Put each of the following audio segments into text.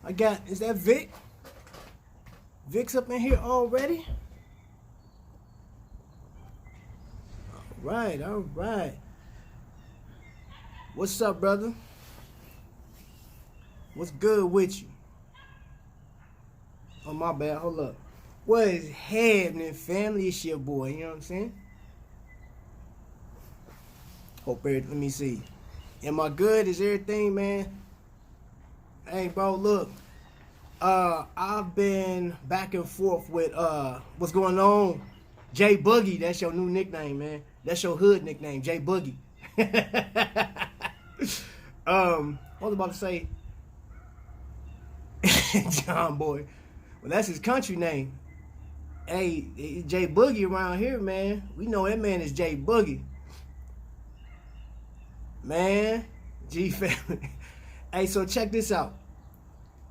Is that Vic? Vic's up in here already? Right, all right. What's up, brother? What's good with you? Oh, my bad, hold up. What is happening, family? It's your boy, you know what I'm saying? Let me see. Am I good? Is everything, man? Hey, bro, look. I've been back and forth with what's going on? J Boogie, that's your new nickname, man. That's your hood nickname, J Boogie. What was I about to say? John Boy. Well, that's his country name. Hey, J Boogie around here, man. We know that man is J Boogie. Man, G family. Hey, so check this out.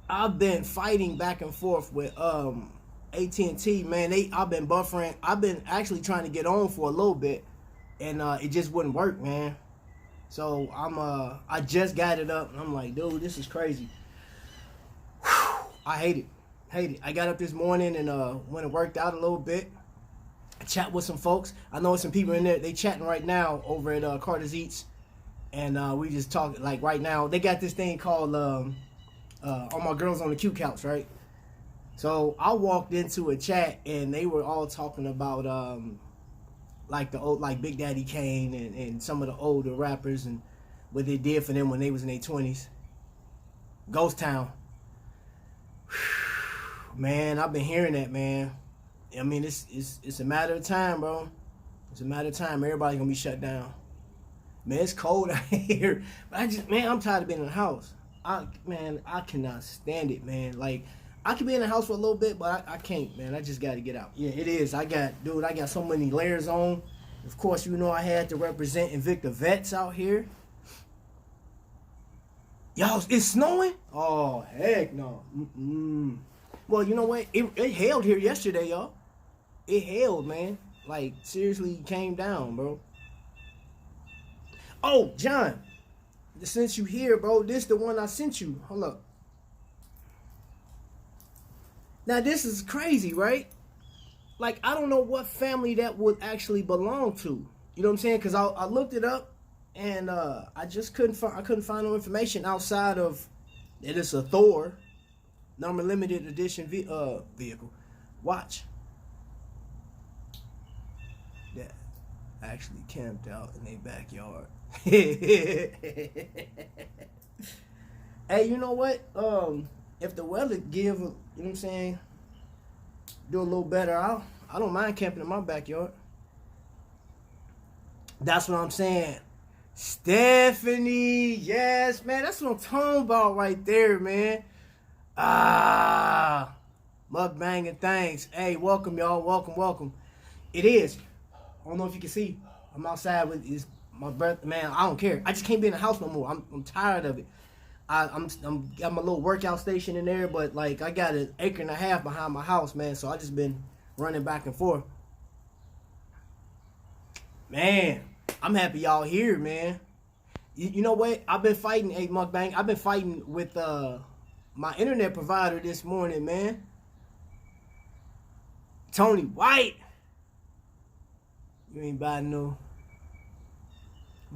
I've been fighting back and forth with AT&T, man. I've been buffering. I've been actually trying to get on for a little bit, and it just wouldn't work, man. So I just got it up, and I'm like, dude, this is crazy. Whew, I hate it. I got up this morning and went and worked out a little bit. I chat with some folks. I know some people in there. They chatting right now over at Carter's Eats, and we just talk like right now. They got this thing called All My Girls on the Q Couch, right? So I walked into a chat and they were all talking about like the old, like Big Daddy Kane and some of the older rappers and what they did for them when they was in their 20s. Ghost Town. Man, I've been hearing that, man. I mean, it's a matter of time, bro. It's a matter of time. Everybody's gonna be shut down. Man, it's cold out here. But I'm tired of being in the house. I cannot stand it, man. Like, I can be in the house for a little bit, but I can't, man. I just got to get out. Yeah, it is. I got so many layers on. Of course, you know I had to represent Invicta Vets out here. Y'all, it's snowing? Oh, heck no. Well, you know what? It hailed here yesterday, y'all. It hailed, man. Like, seriously came down, bro. Oh, John. Since you here, bro, this the one I sent you. Hold up. Now, this is crazy, right? Like, I don't know what family that would actually belong to. You know what I'm saying? Because I looked it up, and I just couldn't find no information outside of that it's a Thor number limited edition vehicle. Watch. That actually camped out in their backyard. Hey, you know what? If the weather give, you know what I'm saying, do a little better, I don't mind camping in my backyard. That's what I'm saying. Stephanie, yes, man, that's what I'm talking about right there, man. Mukbang and things. Hey, welcome, y'all. Welcome. It is. I don't know if you can see. I'm outside with my breath, man. I don't care. I just can't be in the house no more. I'm tired of it. I'm got my little workout station in there, but like I got an acre and a half behind my house, man. So I just been running back and forth. Man, I'm happy y'all here, man. You know what? I've been fighting, hey Mukbang. I've been fighting with my internet provider this morning, man. Tony White. You ain't buying no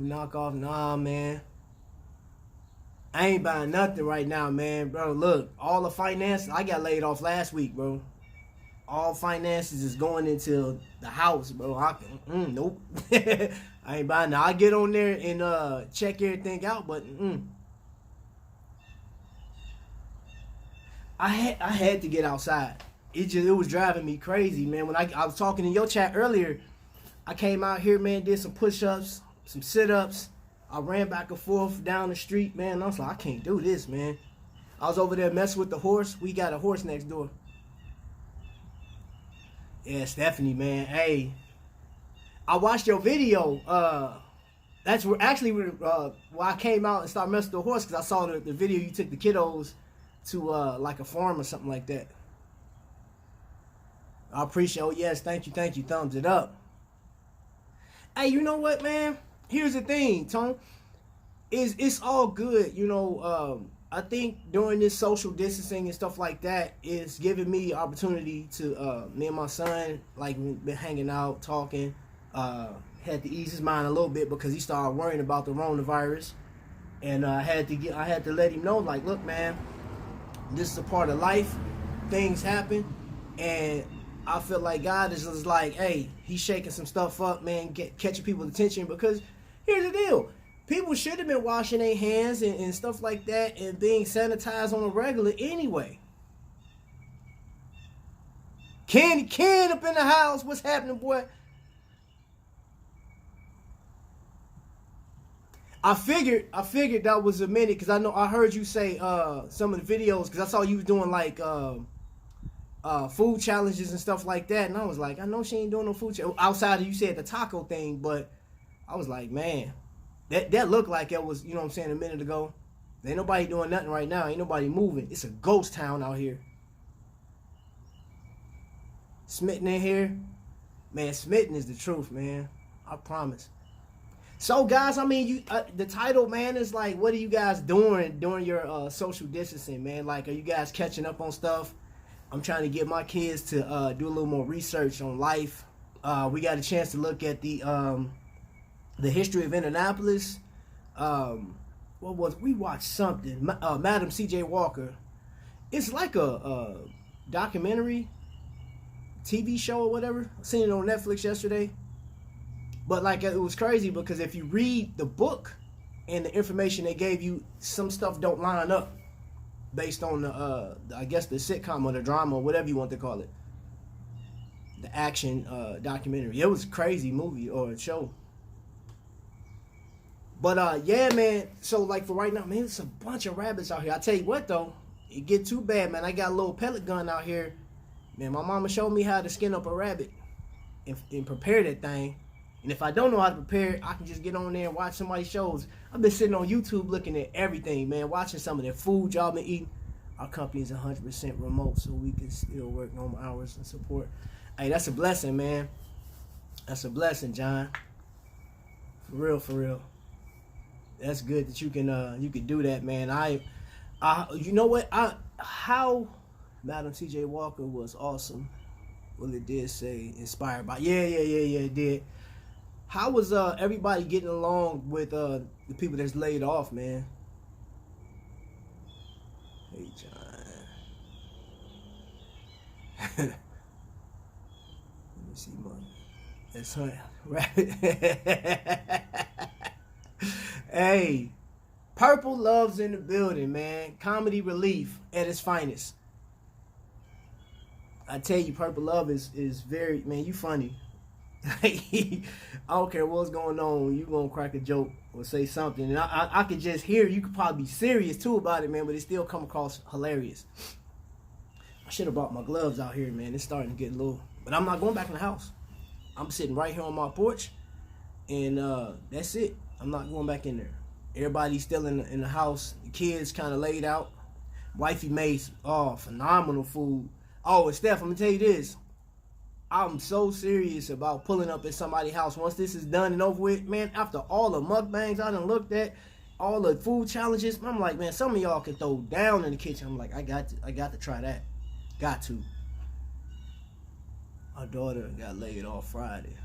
knockoff, nah, man. I ain't buying nothing right now, man. Bro, look, all the finances, I got laid off last week, bro. All finances is going into the house, bro. Nope. I ain't buying that. I get on there and check everything out, but I had to get outside. It was driving me crazy, man. When I was talking in your chat earlier, I came out here, man, did some push-ups, some sit-ups. I ran back and forth down the street, man. I was like, I can't do this, man. I was over there messing with the horse. We got a horse next door. Yeah, Stephanie, man. Hey, I watched your video. That's where actually where I came out and started messing with the horse because I saw the video you took the kiddos to like a farm or something like that. I appreciate it. Oh, yes, thank you. Thumbs it up. Hey, you know what, man? Here's the thing, Tone. It's all good, you know. I think during this social distancing and stuff like that, it's giving me opportunity to me and my son, like, we've been hanging out, talking. Had to ease his mind a little bit because he started worrying about the coronavirus, and I had to let him know, like, look, man, this is a part of life. Things happen, and I feel like God is just like, hey, he's shaking some stuff up, man, catching people's attention, because here's the deal. People should have been washing their hands and stuff like that and being sanitized on a regular anyway. Ken up in the house. What's happening, boy? I figured that was a minute, because I heard you say some of the videos, because I saw you doing like food challenges and stuff like that, and I was like, I know she ain't doing no food outside of, you said, the taco thing, but I was like, man, that looked like it was, you know what I'm saying, a minute ago. Ain't nobody doing nothing right now. Ain't nobody moving. It's a ghost town out here. Smitten in here, man. Smitten is the truth, man. I promise. So, guys, I mean, the title, man, is like, what are you guys doing during your social distancing, man? Like, are you guys catching up on stuff? I'm trying to get my kids to do a little more research on life. We got a chance to look at the history of Indianapolis. We watched something, Madam C.J. Walker. It's like a documentary, TV show or whatever. I seen it on Netflix yesterday. But like, it was crazy because if you read the book and the information they gave you, some stuff don't line up based on the I guess the sitcom or the drama or whatever you want to call it, the action documentary. It was a crazy movie or show. But yeah, man. So like, for right now, man, it's a bunch of rabbits out here. I tell you what though, it get too bad, man. I got a little pellet gun out here. Man, my mama showed me how to skin up a rabbit and prepare that thing. And if I don't know how to prepare it, I can just get on there and watch somebody's shows. I've been sitting on YouTube looking at everything, man, watching some of the food y'all been eating. Our company is 100% remote, so we can still work normal hours and support. Hey, that's a blessing, man. That's a blessing, John. For real, for real. That's good that you can do that, man. You know what? How Madam C.J. Walker was awesome. Well, it did say inspired by. Yeah, it did. How was everybody getting along with the people that's laid off, man? Hey, John. Let me see, man. That's right. Hey, Purple Love's in the building, man. Comedy relief at its finest. I tell you, Purple Love is very, man, you funny. I don't care what's going on, you gonna crack a joke or say something, and I could just hear you could probably be serious too about it, man, but it still come across hilarious. I should have brought my gloves out here, man. It's starting to get a little, but I'm not going back in the house. I'm sitting right here on my porch, and that's it. I'm not going back in there. Everybody's still in the house. The kids kind of laid out. Wifey made phenomenal food. Oh, and Steph, I'm gonna tell you this. I'm so serious about pulling up at somebody's house once this is done and over with, man. After all the mukbangs I done looked at, all the food challenges, I'm like, man, some of y'all can throw down in the kitchen. I'm like, I got to try that. Got to. Our daughter got laid off Friday.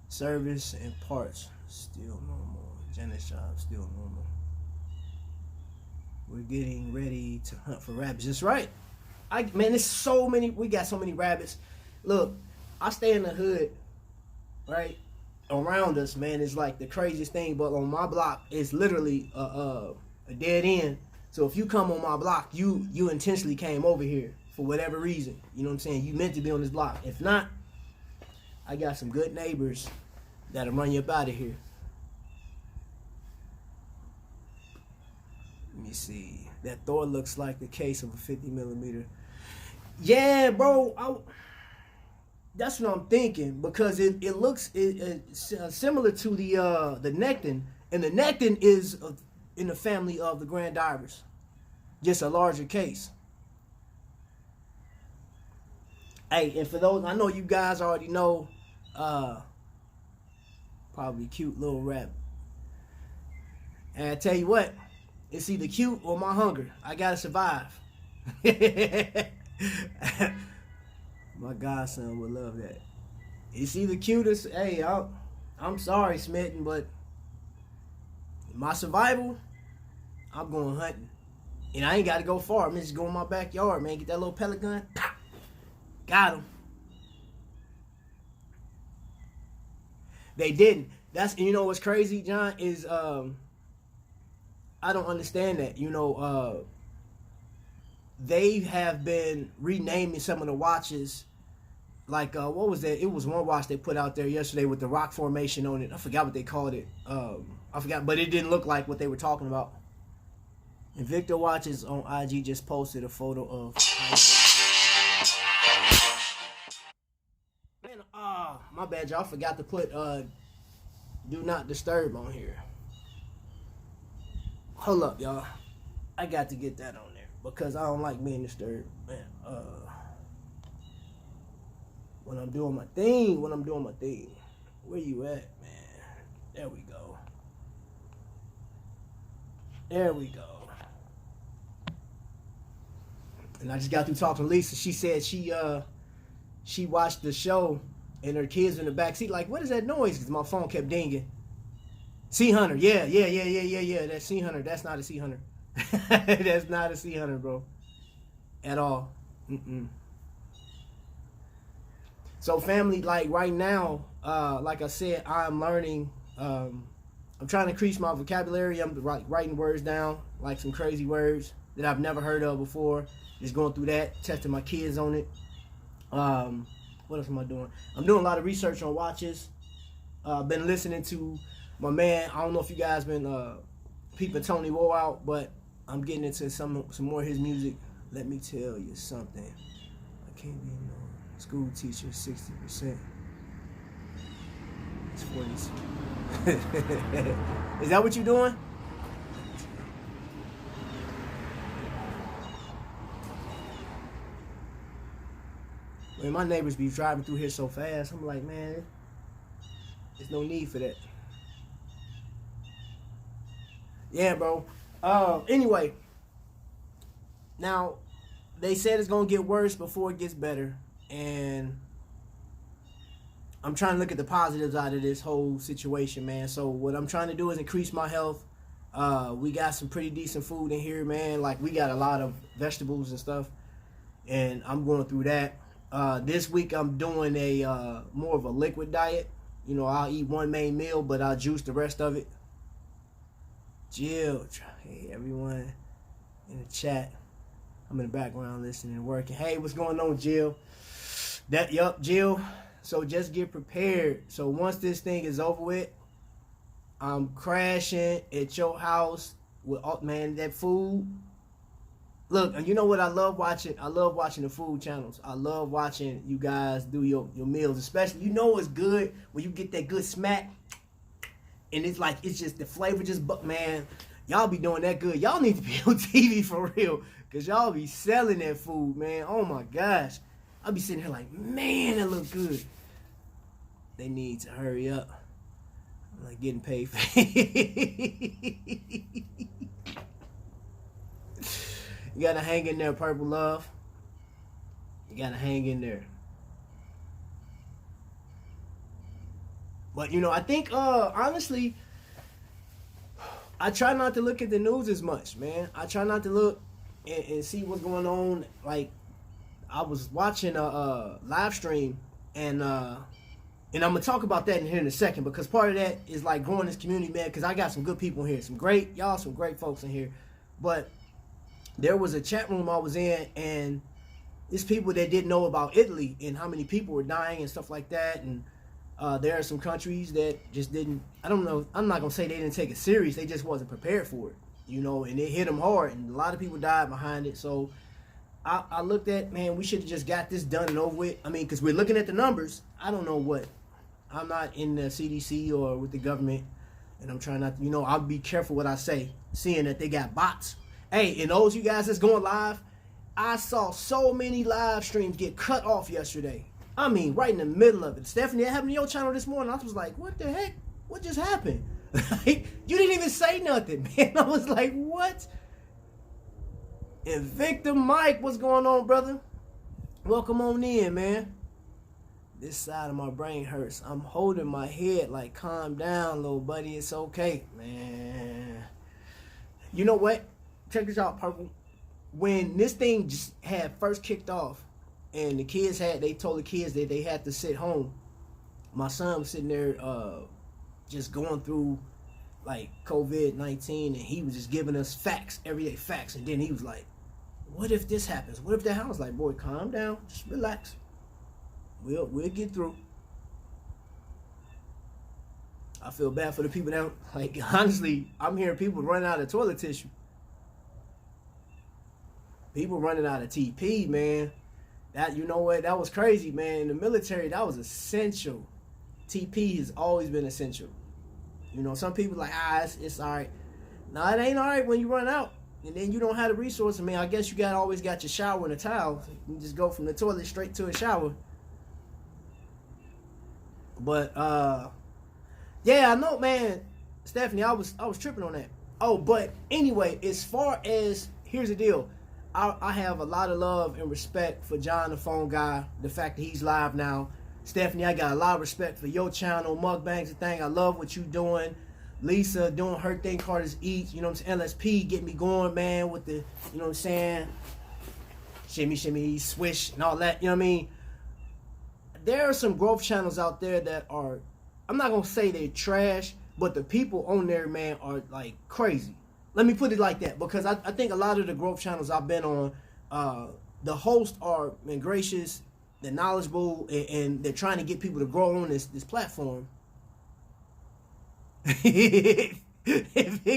Service and parts still normal. Jenna's job still normal. We're getting ready to hunt for rabbits. That's right. Man, there's so many. We got so many rabbits. Look, I stay in the hood, right? Around us, man, it's like the craziest thing. But on my block, it's literally a dead end. So if you come on my block, you intentionally came over here for whatever reason. You know what I'm saying? You meant to be on this block. If not, I got some good neighbors that'll run you up out of here. Let me see. That Thor looks like the case of a 50mm. Yeah, bro. That's what I'm thinking, because it looks similar to the Nectin, and the Nectin is in the family of the Grand Divers, just a larger case. Hey, and for those, I know you guys already know, probably cute little rabbit. And I tell you what, It's either cute or my hunger. I gotta survive. My godson would love that. It's either cute or, hey, I'm sorry, Smitten, but my survival, I'm going hunting. And I ain't got to go far. I'm just going in my backyard, man. Get that little pellet gun. Pow! Got him. They didn't. You know what's crazy, John, is I don't understand that. They have been renaming some of the watches. Like, what was that? It was one watch they put out there yesterday with the rock formation on it. I forgot what they called it. I forgot, but it didn't look like what they were talking about. And Victor Watches on IG just posted a photo of... Man, my bad, y'all. Forgot to put Do Not Disturb on here. Hold up, y'all. I got to get that on there because I don't like being disturbed, man. When I'm doing my thing. Where you at, man? There we go. And I just got through talking to Lisa. She said she watched the show and her kids in the back seat like, what is that noise? Because my phone kept dinging. Sea Hunter. Yeah. That's Sea Hunter. That's not a Sea Hunter. That's not a Sea Hunter, bro. At all. So family, like right now, like I said, I'm learning. I'm trying to increase my vocabulary. I'm writing words down, like some crazy words that I've never heard of before. Just going through that, testing my kids on it. What else am I doing? I'm doing a lot of research on watches. Been listening to my man. I don't know if you guys been peeping Tony Woe out, but I'm getting into some more of his music. Let me tell you something. I can't be no school teacher. 60%. It's 40. Is that what you're doing? Man, my neighbors be driving through here so fast. I'm like, man, there's no need for that. Yeah, bro. Anyway, now they said it's gonna get worse before it gets better, and I'm trying to look at the positives out of this whole situation, man. So what I'm trying to do is increase my health. We got some pretty decent food in here, man. Like, we got a lot of vegetables and stuff, and I'm going through that. This week I'm doing a more of a liquid diet. I'll eat one main meal, but I'll juice the rest of it. Jill, hey everyone in the chat. I'm in the background listening and working. Hey, what's going on, Jill? Jill. So just get prepared. So once this thing is over with, I'm crashing at your house with, man, that food. Look, and you know what I love watching? I love watching the food channels. I love watching you guys do your meals, especially. It's good when you get that good smack, and it's like, it's just the flavor man, y'all be doing that good. Y'all need to be on TV for real, because y'all be selling that food, man. Oh my gosh. I'll be sitting here like, man, that look good. They need to hurry up. I'm like getting paid for You gotta hang in there, Purple Love. You gotta hang in there. But I think honestly, I try not to look at the news as much, man. I try not to look and see what's going on. Like, I was watching a live stream, and I'm gonna talk about that in here in a second, because part of that is like growing this community, man. Because I got some good people here, some great folks in here. But there was a chat room I was in, and it's people that didn't know about Italy and how many people were dying and stuff like that. And there are some countries that just didn't, I don't know, I'm not going to say they didn't take it serious. They just wasn't prepared for it, and it hit them hard. And a lot of people died behind it. So I looked at, man, we should have just got this done and over with. I mean, because we're looking at the numbers. I don't know what. I'm not in the CDC or with the government, and I'm trying not to, I'll be careful what I say, seeing that they got bots. Hey, and those you guys that's going live, I saw so many live streams get cut off yesterday. I mean, right in the middle of it. Stephanie, that happened to your channel this morning. I was like, what the heck? What just happened? Like, you didn't even say nothing, man. I was like, what? And Victor Mike, what's going on, brother? Welcome on in, man. This side of my brain hurts. I'm holding my head like, calm down, little buddy. It's okay, man. You know what? Check this out, Purple. When this thing just had first kicked off, and they told the kids that they had to sit home. My son was sitting there, just going through like COVID-19, and he was just giving us facts, everyday facts. And then he was like, "What if this happens? What if that happens?" Like, boy, calm down, just relax. We'll get through. I feel bad for the people that, like, honestly, I'm hearing people running out of toilet tissue. People running out of TP, man. That, you know what? That was crazy, man. In the military, that was essential. TP has always been essential. You know, some people like, it's all right. No, it ain't all right when you run out. And then you don't have the resources. I mean, I guess you always got your shower and a towel. You just go from the toilet straight to a shower. But, yeah, I know, man. Stephanie, I was tripping on that. Oh, but anyway, as far as, here's the deal. I have a lot of love and respect for John the Phone Guy, the fact that he's live now. Stephanie, I got a lot of respect for your channel, Mukbangs and thing. I love what you doing. Lisa doing her thing, Carter's Eats, you know what I'm saying? LSP getting me going, man, with the, you know what I'm saying? Shimmy, swish, and all that, you know what I mean? There are some growth channels out there that are, I'm not going to say they're trash, but the people on there, man, are like crazy. Let me put it like that, because I think a lot of the growth channels I've been on, the hosts are, man, gracious, they're knowledgeable, and they're trying to get people to grow on this platform. Vic,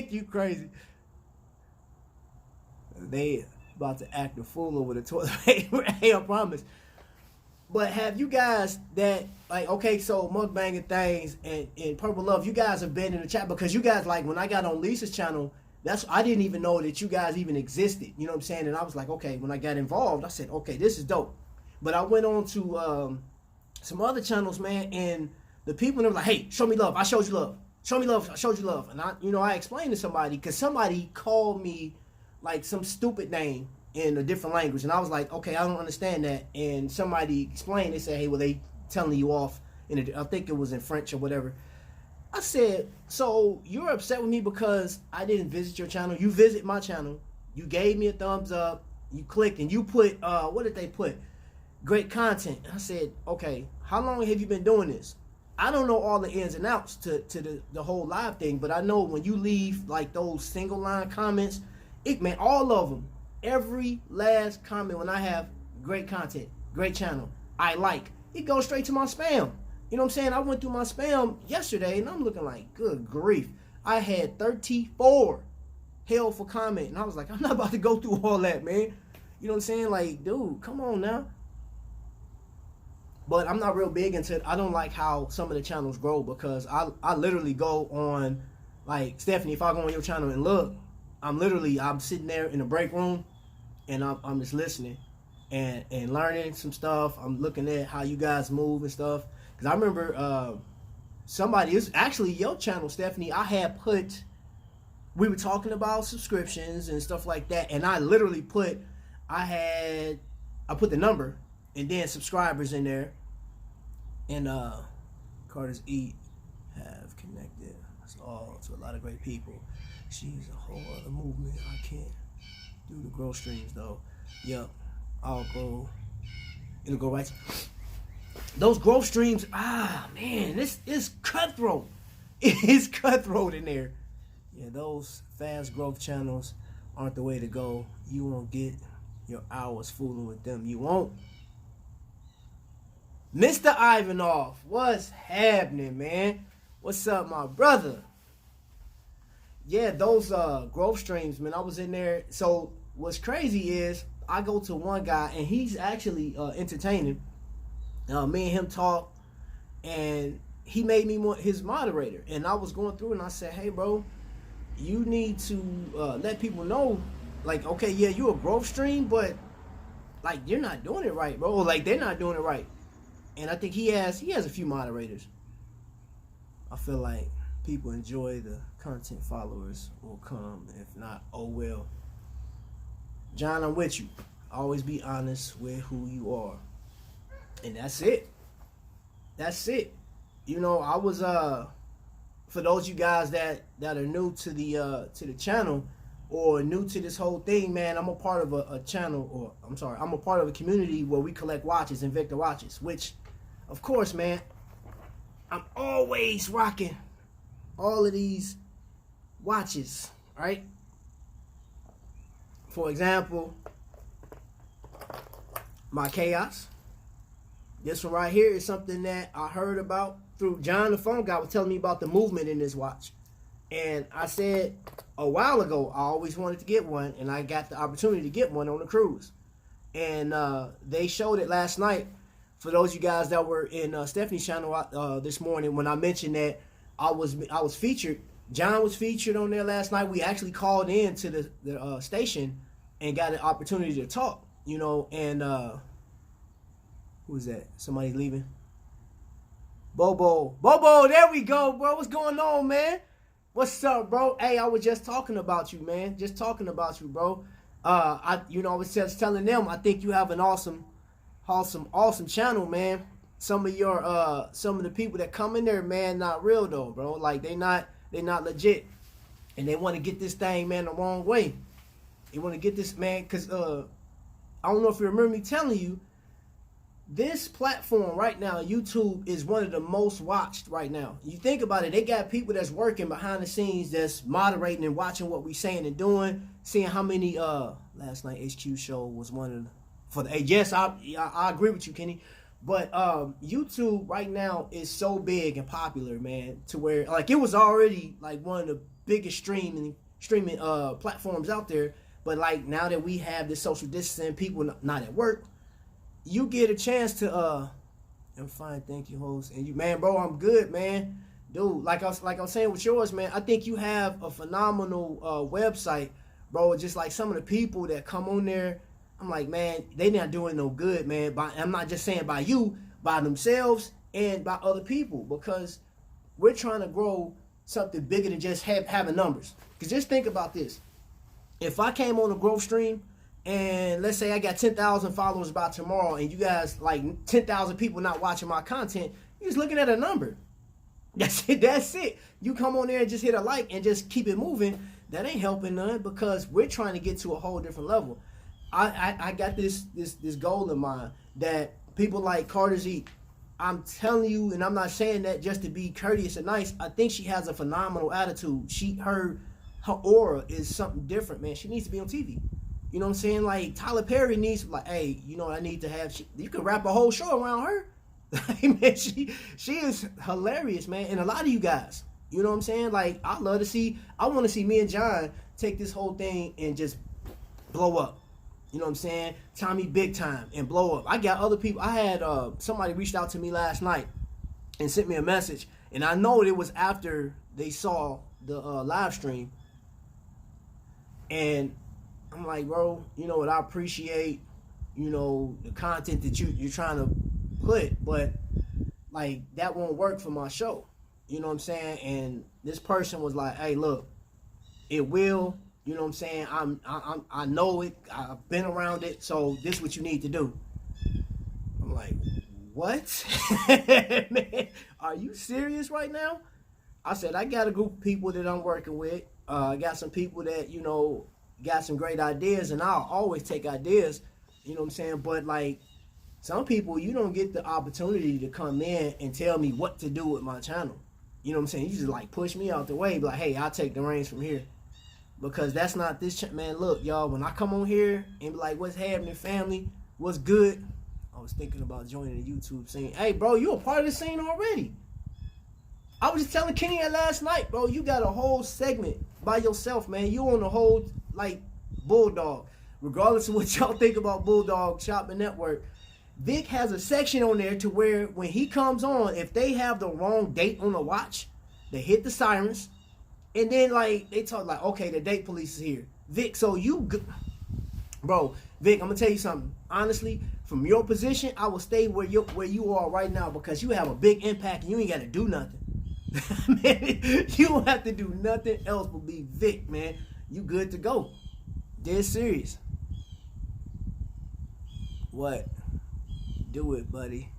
you crazy. They about to act a fool over the toilet paper. Hey, I promise. But have you guys that, like, okay, so mukbanging things and Purple Love, you guys have been in the chat, because you guys, like, when I got on Lisa's channel, I didn't even know that you guys even existed. You know what I'm saying? And I was like, okay, when I got involved, I said, okay, this is dope. But I went on to some other channels, man, and the people were like, hey, show me love. I showed you love. Show me love. I showed you love. And I explained to somebody, because somebody called me like some stupid name in a different language. And I was like, okay, I don't understand that. And somebody explained, they said, hey, well, they telling you off I think it was in French or whatever. I said, so you're upset with me because I didn't visit your channel? You visit my channel. You gave me a thumbs up. You clicked and you put, what did they put? Great content. I said, okay, how long have you been doing this? I don't know all the ins and outs to the whole live thing, but I know when you leave like those single line comments, man, all of them, every last comment when I have great content, great channel, I like, it goes straight to my spam. You know what I'm saying? I went through my spam yesterday and I'm looking like, good grief. I had 34 hell for comment. And I was like, I'm not about to go through all that, man. You know what I'm saying? Like, dude, come on now. But I'm not real big into it. I don't like how some of the channels grow, because I literally go on, like, Stephanie, if I go on your channel and look, I'm sitting there in the break room and I'm just listening and learning some stuff. I'm looking at how you guys move and stuff. Because I remember somebody, it's actually your channel, Stephanie, we were talking about subscriptions and stuff like that, and I literally put the number and then subscribers in there, and Carter's Eat have connected us all to a lot of great people. She's a whole other movement. I can't do the growth streams though. Yep, it'll go right. Those growth streams, man, this is cutthroat. It's cutthroat in there. Yeah, those fast growth channels aren't the way to go. You won't get your hours fooling with them. You won't. Mr. Ivanov, what's happening, man? What's up, my brother? Yeah, those growth streams, man, I was in there. So what's crazy is I go to one guy, and he's actually entertaining. Me and him talk, and he made me his moderator. And I was going through, and I said, hey, bro, you need to let people know, like, okay, yeah, you're a growth stream, but, like, you're not doing it right, bro. Like, they're not doing it right. And I think he has a few moderators. I feel like people enjoy the content, followers will come. If not, oh well. John, I'm with you. Always be honest with who you are. And that's it. That's it. You know, I was for those of you guys that are new to the channel or new to this whole thing, man, I'm a part of a channel, or I'm a part of a community where we collect watches and Victor watches, which, of course, man, I'm always rocking all of these watches, right? For example, my Chaos. This one right here is something that I heard about through John, the phone guy, was telling me about the movement in this watch. And I said a while ago, I always wanted to get one, and I got the opportunity to get one on the cruise. And they showed it last night. For those of you guys that were in Stephanie's channel this morning, when I mentioned that I was featured, John was featured on there last night. We actually called in to the station and got an opportunity to talk, you know. And who is that? Somebody leaving? Bobo, there we go, bro. What's going on, man? What's up, bro? Hey, I was just talking about you, man. Just talking about you, bro. I was just telling them I think you have an awesome channel, man. Some of the people that come in there, man, not real though, bro. Like they not legit, and they want to get this thing, man, the wrong way. They want to get this, man, because I don't know if you remember me telling you, this platform right now, YouTube, is one of the most watched right now. You think about it, they got people that's working behind the scenes, that's moderating and watching what we saying and doing, seeing how many last night HQ show was one of the, for the yes, I agree with you, Kenny. But YouTube right now is so big and popular, man, to where like it was already like one of the biggest streaming platforms out there. But like now that we have this social distancing, people not at work, you get a chance to I'm fine, thank you, host. And you, man, bro, I'm good, man. Dude, like I was saying with yours, man, I think you have a phenomenal website, bro. Just like some of the people that come on there, I'm like, man, they not doing no good, man. I'm not just saying by you, by themselves and by other people, because we're trying to grow something bigger than just having numbers. Because just think about this. If I came on a growth stream and let's say I got 10,000 followers by tomorrow and you guys, like 10,000 people not watching my content, you're just looking at a number. That's it. You come on there and just hit a like and just keep it moving. That ain't helping none, because we're trying to get to a whole different level. I got this goal in mind that people like Carter's Eat. I'm telling you, and I'm not saying that just to be courteous and nice. I think she has a phenomenal attitude. Her aura is something different, man. She needs to be on TV. You know what I'm saying? Like Tyler Perry needs, like, hey, you know, I need to have. You could wrap a whole show around her. Man, she is hilarious, man. And a lot of you guys, you know what I'm saying? Like I want to see me and John take this whole thing and just blow up. You know what I'm saying? Tommy big time and blow up. I got other people. I had somebody reached out to me last night and sent me a message, and I know it was after they saw the live stream. And I'm like, bro, you know what? I appreciate, you know, the content that you're trying to put, but like that won't work for my show. You know what I'm saying? And this person was like, hey, look, it will. You know what I'm saying? I know it. I've been around it. So this is what you need to do. I'm like, what? Man, are you serious right now? I said, I got a group of people that I'm working with. I got some people that, you know, got some great ideas, and I'll always take ideas. You know what I'm saying? But like some people, you don't get the opportunity to come in and tell me what to do with my channel. You know what I'm saying? You just like push me out the way. Be like, hey, I'll take the reins from here. Because that's not this man. Look, y'all, when I come on here and be like, what's happening, family? What's good? I was thinking about joining the YouTube scene. Hey, bro, you a part of the scene already. I was just telling Kenny that last night, bro. You got a whole segment by yourself, man. You on the whole, like, Bulldog. Regardless of what y'all think about Bulldog Shopping Network, Vic has a section on there to where when he comes on, if they have the wrong date on the watch, they hit the sirens. And then, like, they talk like, okay, the date police is here. Vic, so bro, Vic, I'm going to tell you something. Honestly, from your position, I will stay where you are right now, because you have a big impact and you ain't got to do nothing. Man, you don't have to do nothing else but be Vic, man. You good to go. Dead serious. What? Do it, buddy.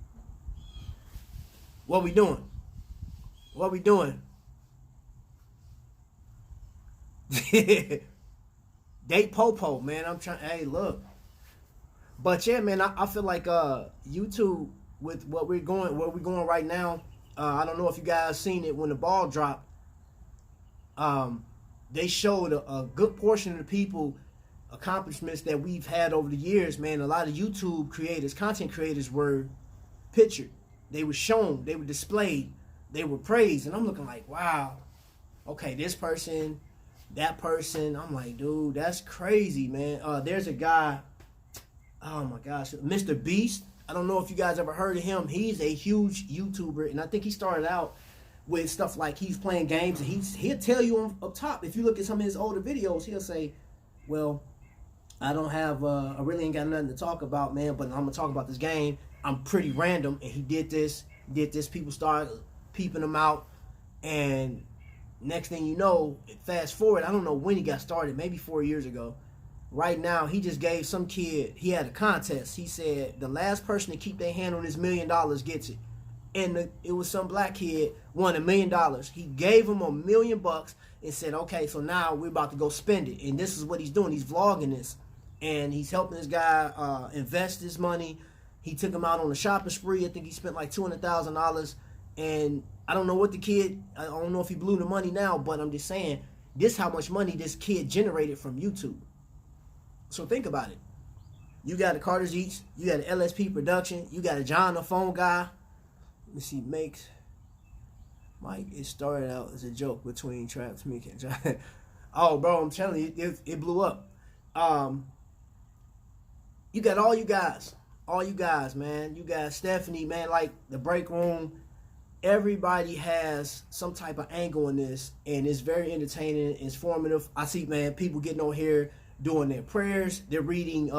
What we doing? What we doing? Date Popo, man. I'm trying. Hey, look. But yeah, man, I feel like YouTube with where we're going right now. I don't know if you guys seen it when the ball dropped. They showed a good portion of the people accomplishments that we've had over the years, man. A lot of YouTube creators, content creators were pictured. They were shown, they were displayed, they were praised. And I'm looking like, wow, okay, this person, that person. I'm like, dude, that's crazy, man. There's a guy, oh my gosh, Mr. Beast. I don't know if you guys ever heard of him. He's a huge YouTuber, and I think he started out with stuff like he's playing games, and he'll tell you up top, if you look at some of his older videos, he'll say, well, I don't have, I really ain't got nothing to talk about, man, but I'm going to talk about this game. I'm pretty random, and he did this, people started peeping him out, and next thing you know, fast forward, I don't know when he got started, maybe 4 years ago. Right now, he just gave some kid, he had a contest. He said, the last person to keep their hand on this $1 million gets it. And it was some black kid won $1 million. He gave him $1 million and said, okay, so now we're about to go spend it. And this is what he's doing. He's vlogging this. And he's helping this guy invest his money. He took him out on a shopping spree. I think he spent like $200,000. And I don't know what the kid, I don't know if he blew the money now, but I'm just saying, this how much money this kid generated from YouTube. So think about it. You got a Carter's Eats, you got an LSP production, you got a John the phone guy. Let me see, Mike, it started out as a joke between Traps, me, and John. Oh, bro, I'm telling you, it blew up. You got all you guys, man. You got Stephanie, man, like the break room. Everybody has some type of angle in this, and it's very entertaining, it's informative. I see, man, people getting on here doing their prayers, they're reading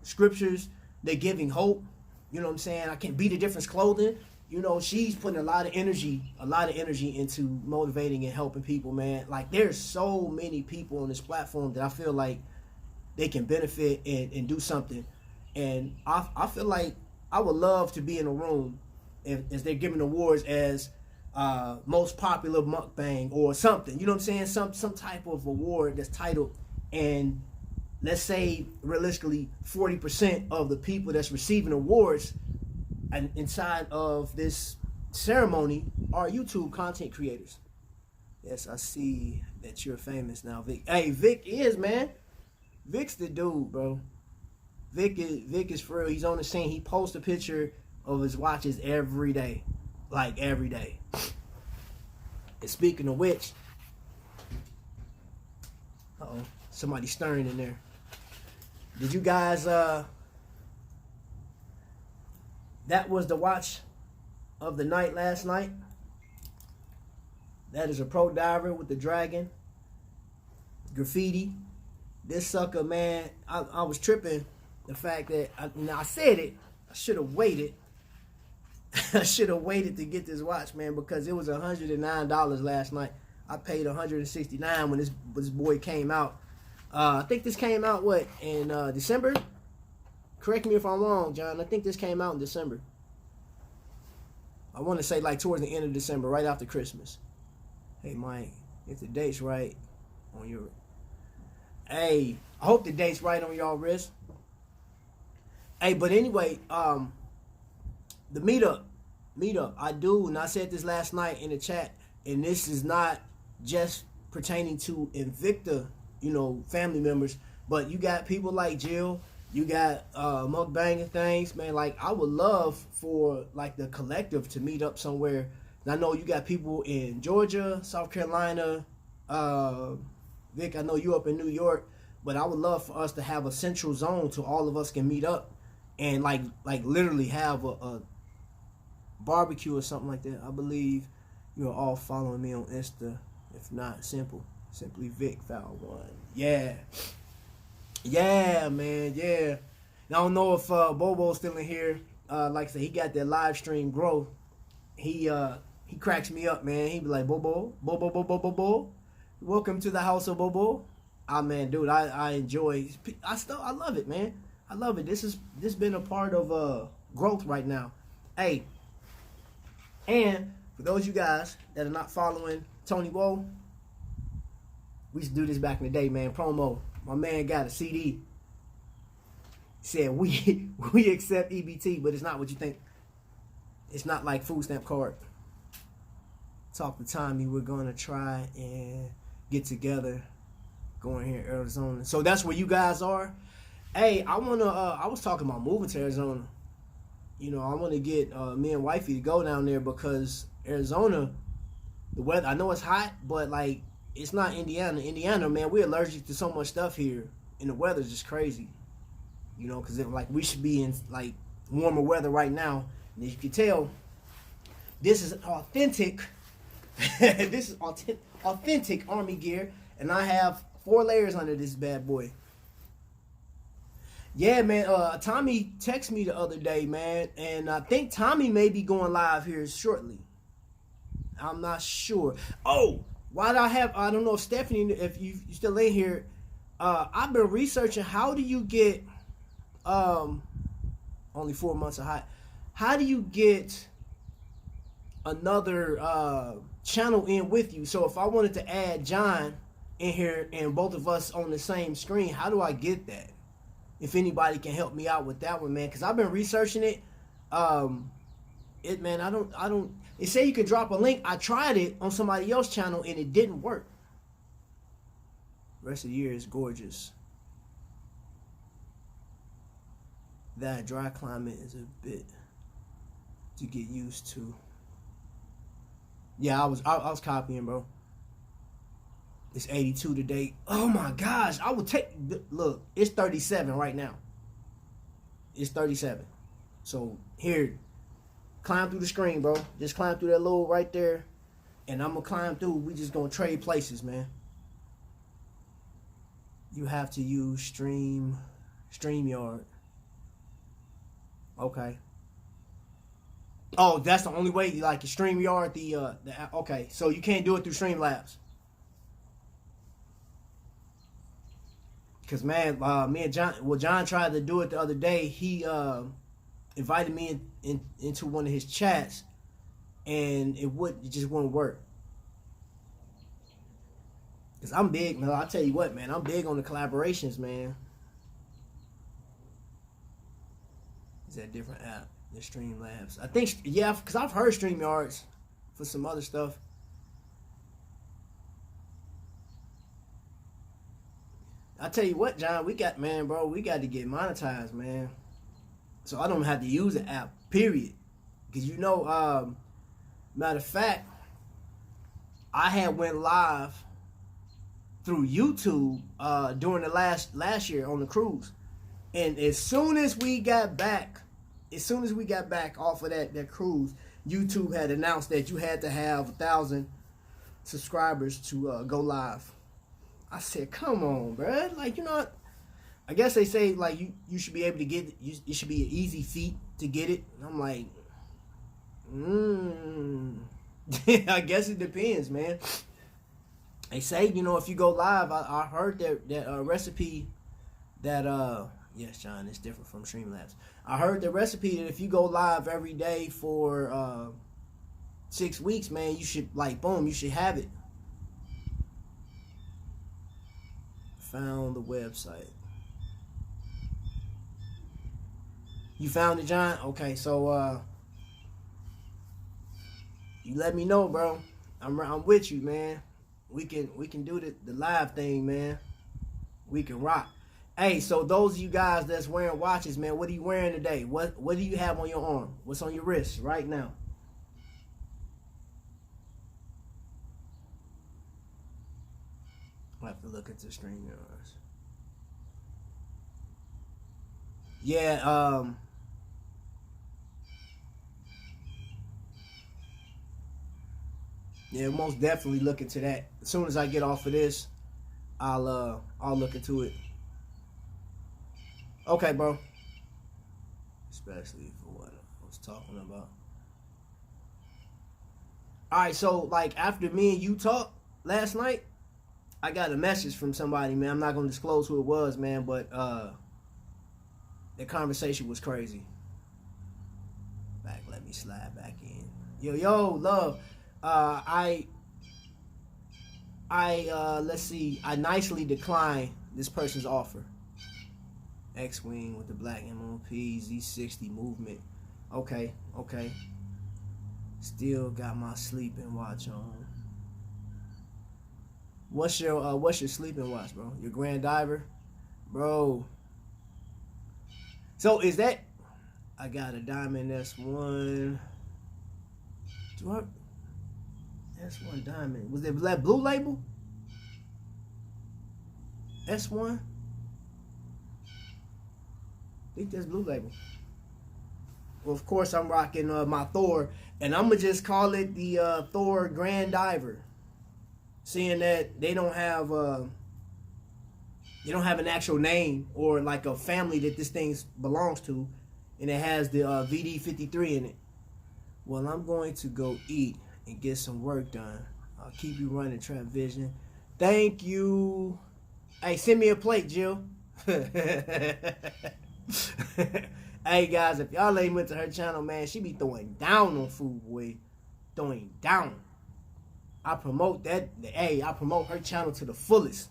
scriptures, they're giving hope. You know what I'm saying? I Can't Beat the Difference clothing. You know, she's putting a lot of energy into motivating and helping people, man. Like, there's so many people on this platform that I feel like they can benefit and do something. And I feel like I would love to be in a room as they're giving awards as most popular mukbang or something. You know what I'm saying? Some type of award that's titled, and let's say realistically 40% of the people that's receiving awards and inside of this ceremony are YouTube content creators. Yes, I see that you're famous now, Vic. Hey, Vic is, man. Vic's the dude, bro. Vic is for real. He's on the scene. He posts a picture of his watches every day. Like, every day. And speaking of which, uh-oh, somebody stirring in there. Did you guys, that was the watch of the night last night. That is a Pro Diver with the dragon. Graffiti. This sucker, man, I was tripping the fact that, I said it, I should have waited. I should have waited to get this watch, man, because it was $109 last night. I paid $169 when this boy came out. I think this came out, in December? Correct me if I'm wrong, John. I think this came out in December. I want to say like towards the end of December, right after Christmas. Hey, Mike, if the date's right on your... Hey, I hope the date's right on y'all wrist. Hey, but anyway, the meetup, I do, and I said this last night in the chat, and this is not just pertaining to Invicta, family members, but you got people like Jill, you got mukbang and things, man. Like, I would love for like the collective to meet up somewhere. And I know you got people in Georgia, South Carolina, Vic, I know you up in New York, but I would love for us to have a central zone to all of us can meet up and like literally have a barbecue or something like that. I believe you're all following me on Insta. If not, simply Vic Foul One. Yeah, man, yeah. And I don't know if Bobo's still in here. Like I said, he got that live stream growth. He He cracks me up, man. He be like, Bobo, Bobo, Bobo, Bobo. Welcome to the house of Bobo. Ah, man, dude, I enjoy. I love it, man. I love it. This been a part of growth right now. Hey, and for those of you guys that are not following Tony Woe, we used to do this back in the day, man. Promo. My man got a CD. Said we accept EBT, but it's not what you think. It's not like food stamp card. Talk to Tommy. We're gonna try and get together. Going here in Arizona. So that's where you guys are. Hey, I was talking about moving to Arizona. You know, I want to get me and wifey to go down there because Arizona, the weather. I know it's hot, but like it's not Indiana. Indiana, man, we're allergic to so much stuff here, and the weather's just crazy. You know, because like we should be in like warmer weather right now. And as you can tell, this is authentic. This is authentic Army gear, and I have 4 layers under this bad boy. Yeah, man. Tommy texted me the other day, man, and I think Tommy may be going live here shortly. I'm not sure. Oh, why do I don't know if Stephanie, if you still in here. I've been researching how do you get only 4 months of hot. How do you get another channel in with you? So if I wanted to add John in here and both of us on the same screen, how do I get that? If anybody can help me out with that one, man, because I've been researching it. Man, I don't. It say you can drop a link. I tried it on somebody else's channel and it didn't work. Rest of the year is gorgeous. That dry climate is a bit to get used to. Yeah, I was copying, bro. It's 82 today. Oh my gosh, I would take. Look, it's 37 right now. It's 37. So here, climb through the screen, bro. Just climb through that little right there, and I'm gonna climb through. We just gonna trade places, man. You have to use StreamYard. Okay. Oh, that's the only way. You like StreamYard, the okay. So you can't do it through Streamlabs. Because man, me and John tried to do it the other day. He invited me into one of his chats, and it just wouldn't work. Because I'm big, man. I'll tell you what, man. I'm big on the collaborations, man. Is that a different app? The Streamlabs. I think, yeah, because I've heard StreamYards for some other stuff. I tell you what, John, we got to get monetized, man. So I don't have to use the app, period. Because you know, matter of fact, I had went live through YouTube during the last year on the cruise. And as soon as we got back off of that cruise, YouTube had announced that you had to have 1,000 subscribers to go live. I said, come on, bro. Like, you know, I guess they say, like, you should be able to get it. It should be an easy feat to get it. And I'm like, I guess it depends, man. They say, you know, if you go live, I heard that recipe that, yes, John, it's different from Streamlabs. I heard the recipe that if you go live every day for 6 weeks, man, you should, like, boom, you should have it. Found the website. You found it, John? Okay, so you let me know, bro. I'm with you, man. We can do the live thing, man. We can rock. Hey, so those of you guys that's wearing watches, man, what are you wearing today? What do you have on your arm? What's on your wrist right now? I'll have to look at the stream yours. Yeah, yeah, most definitely look into that. As soon as I get off of this, I'll look into it. Okay, bro. Especially for what I was talking about. All right, so like after me and you talked last night, I got a message from somebody, man. I'm not gonna disclose who it was, man, but the conversation was crazy. Let me slide back in. Yo, love. I let's see. I nicely declined this person's offer. X-Wing with the black MOP, Z60 movement. Okay. Still got my sleeping watch on. What's your sleeping watch, bro? Your Grand Diver? Bro. So is that I got a Diamond S1. S1 Diamond. Was it that blue label? S1? I think that's blue label. Well, of course, I'm rocking my Thor, and I'm gonna just call it the Thor Grand Diver, seeing that they don't have an actual name or like a family that this thing belongs to, and it has the VD53 in it. Well, I'm going to go eat and get some work done. I'll keep you running, Trapvision. Thank you. Hey, send me a plate, Jill. Hey guys, if y'all ain't went to her channel, man, she be throwing down on food, boy. Throwing down. I promote that. Hey, I promote her channel to the fullest.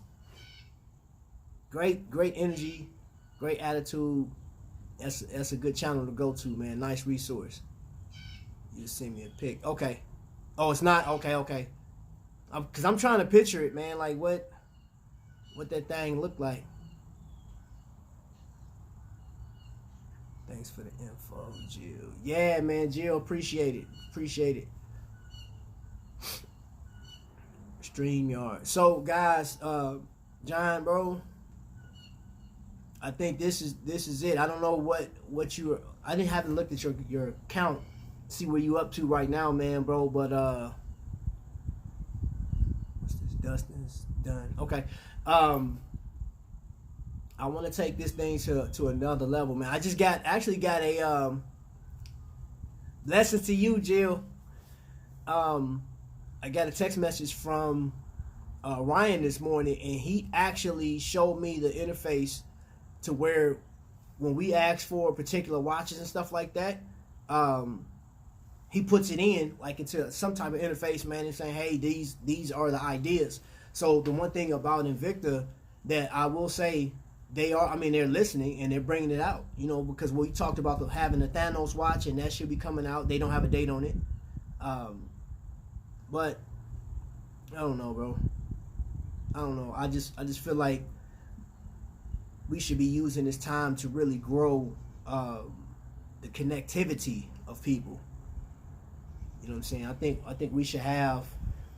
Great energy, great attitude. That's a good channel to go to, man. Nice resource. You send me a pic. Okay. Oh, it's not? Okay. Because I'm trying to picture it, man. Like what that thing looked like. Thanks for the info, Jill. Yeah, man, Jill, appreciate it. StreamYard. So, guys, John, bro, I think this is it. I don't know what you were. I haven't looked at your account, see where you up to right now, man, bro. But what's this? Dustin's done. Okay. I want to take this thing to another level, man. I actually got a blessings to you, Jill. I got a text message from Ryan this morning, and he actually showed me the interface to where when we ask for particular watches and stuff like that, he puts it in like into some type of interface, man, and saying, hey, these are the ideas. So the one thing about Invicta that I will say, they're listening and they're bringing it out, because we talked about having the Thanos watch, and that should be coming out. They don't have a date on it. But I don't know, bro. I don't know. I just feel like we should be using this time to really grow the connectivity of people. You know what I'm saying? I think we should have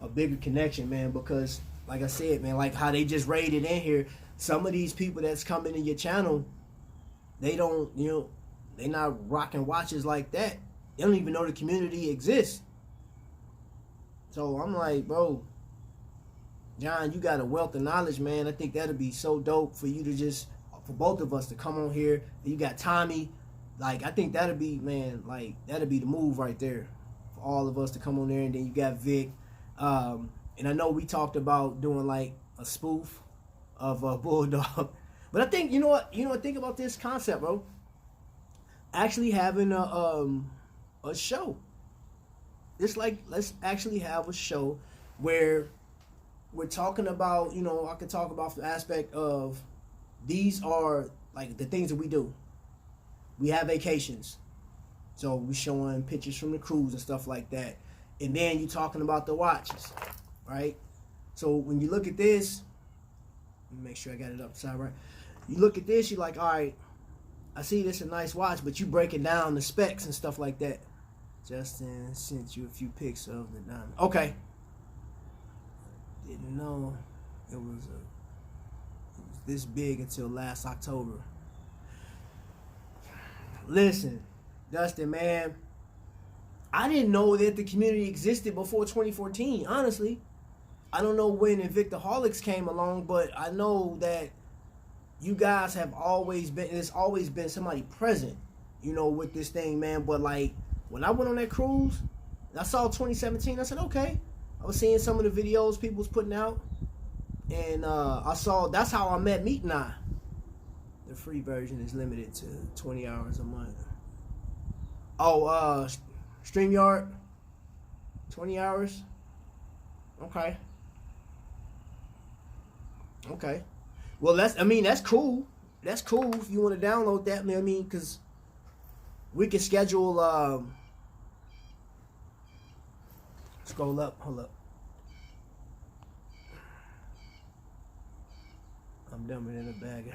a bigger connection, man, because like I said, man, like how they just raided in here, some of these people that's coming in your channel, they don't, they're not rocking watches like that. They don't even know the community exists. So I'm like, bro, John, you got a wealth of knowledge, man. I think that'd be so dope for you to for both of us to come on here. You got Tommy. Like, I think that'd be, man, like, that'd be the move right there for all of us to come on there. And then you got Vic. And I know we talked about doing like a spoof of Bulldog. But I think, think about this concept, bro. Actually having a show. It's like, let's actually have a show where we're talking about, I could talk about the aspect of these are like the things that we do. We have vacations. So we're showing pictures from the cruise and stuff like that. And then you're talking about the watches, right? So when you look at this, let me make sure I got it upside right. You look at this, you're like, all right, I see this a nice watch, but you breaking down the specs and stuff like that. Justin sent you a few pics of the diamond. Okay. Didn't know it was this big until last October. Listen, Dustin, man, I didn't know that the community existed before 2014, honestly. I don't know when Invictaholics came along, but I know that you guys have always been, there's always been somebody present, with this thing, man. But like, when I went on that cruise, I saw 2017. I said, okay. I was seeing some of the videos people was putting out, and I saw that's how I met Meet and I. The free version is limited to 20 hours a month. Oh, StreamYard, 20 hours. Okay. Okay. Well, that's cool. That's cool if you want to download that. I mean, because we can schedule. Scroll up. Hold up. I'm dumber than a bag.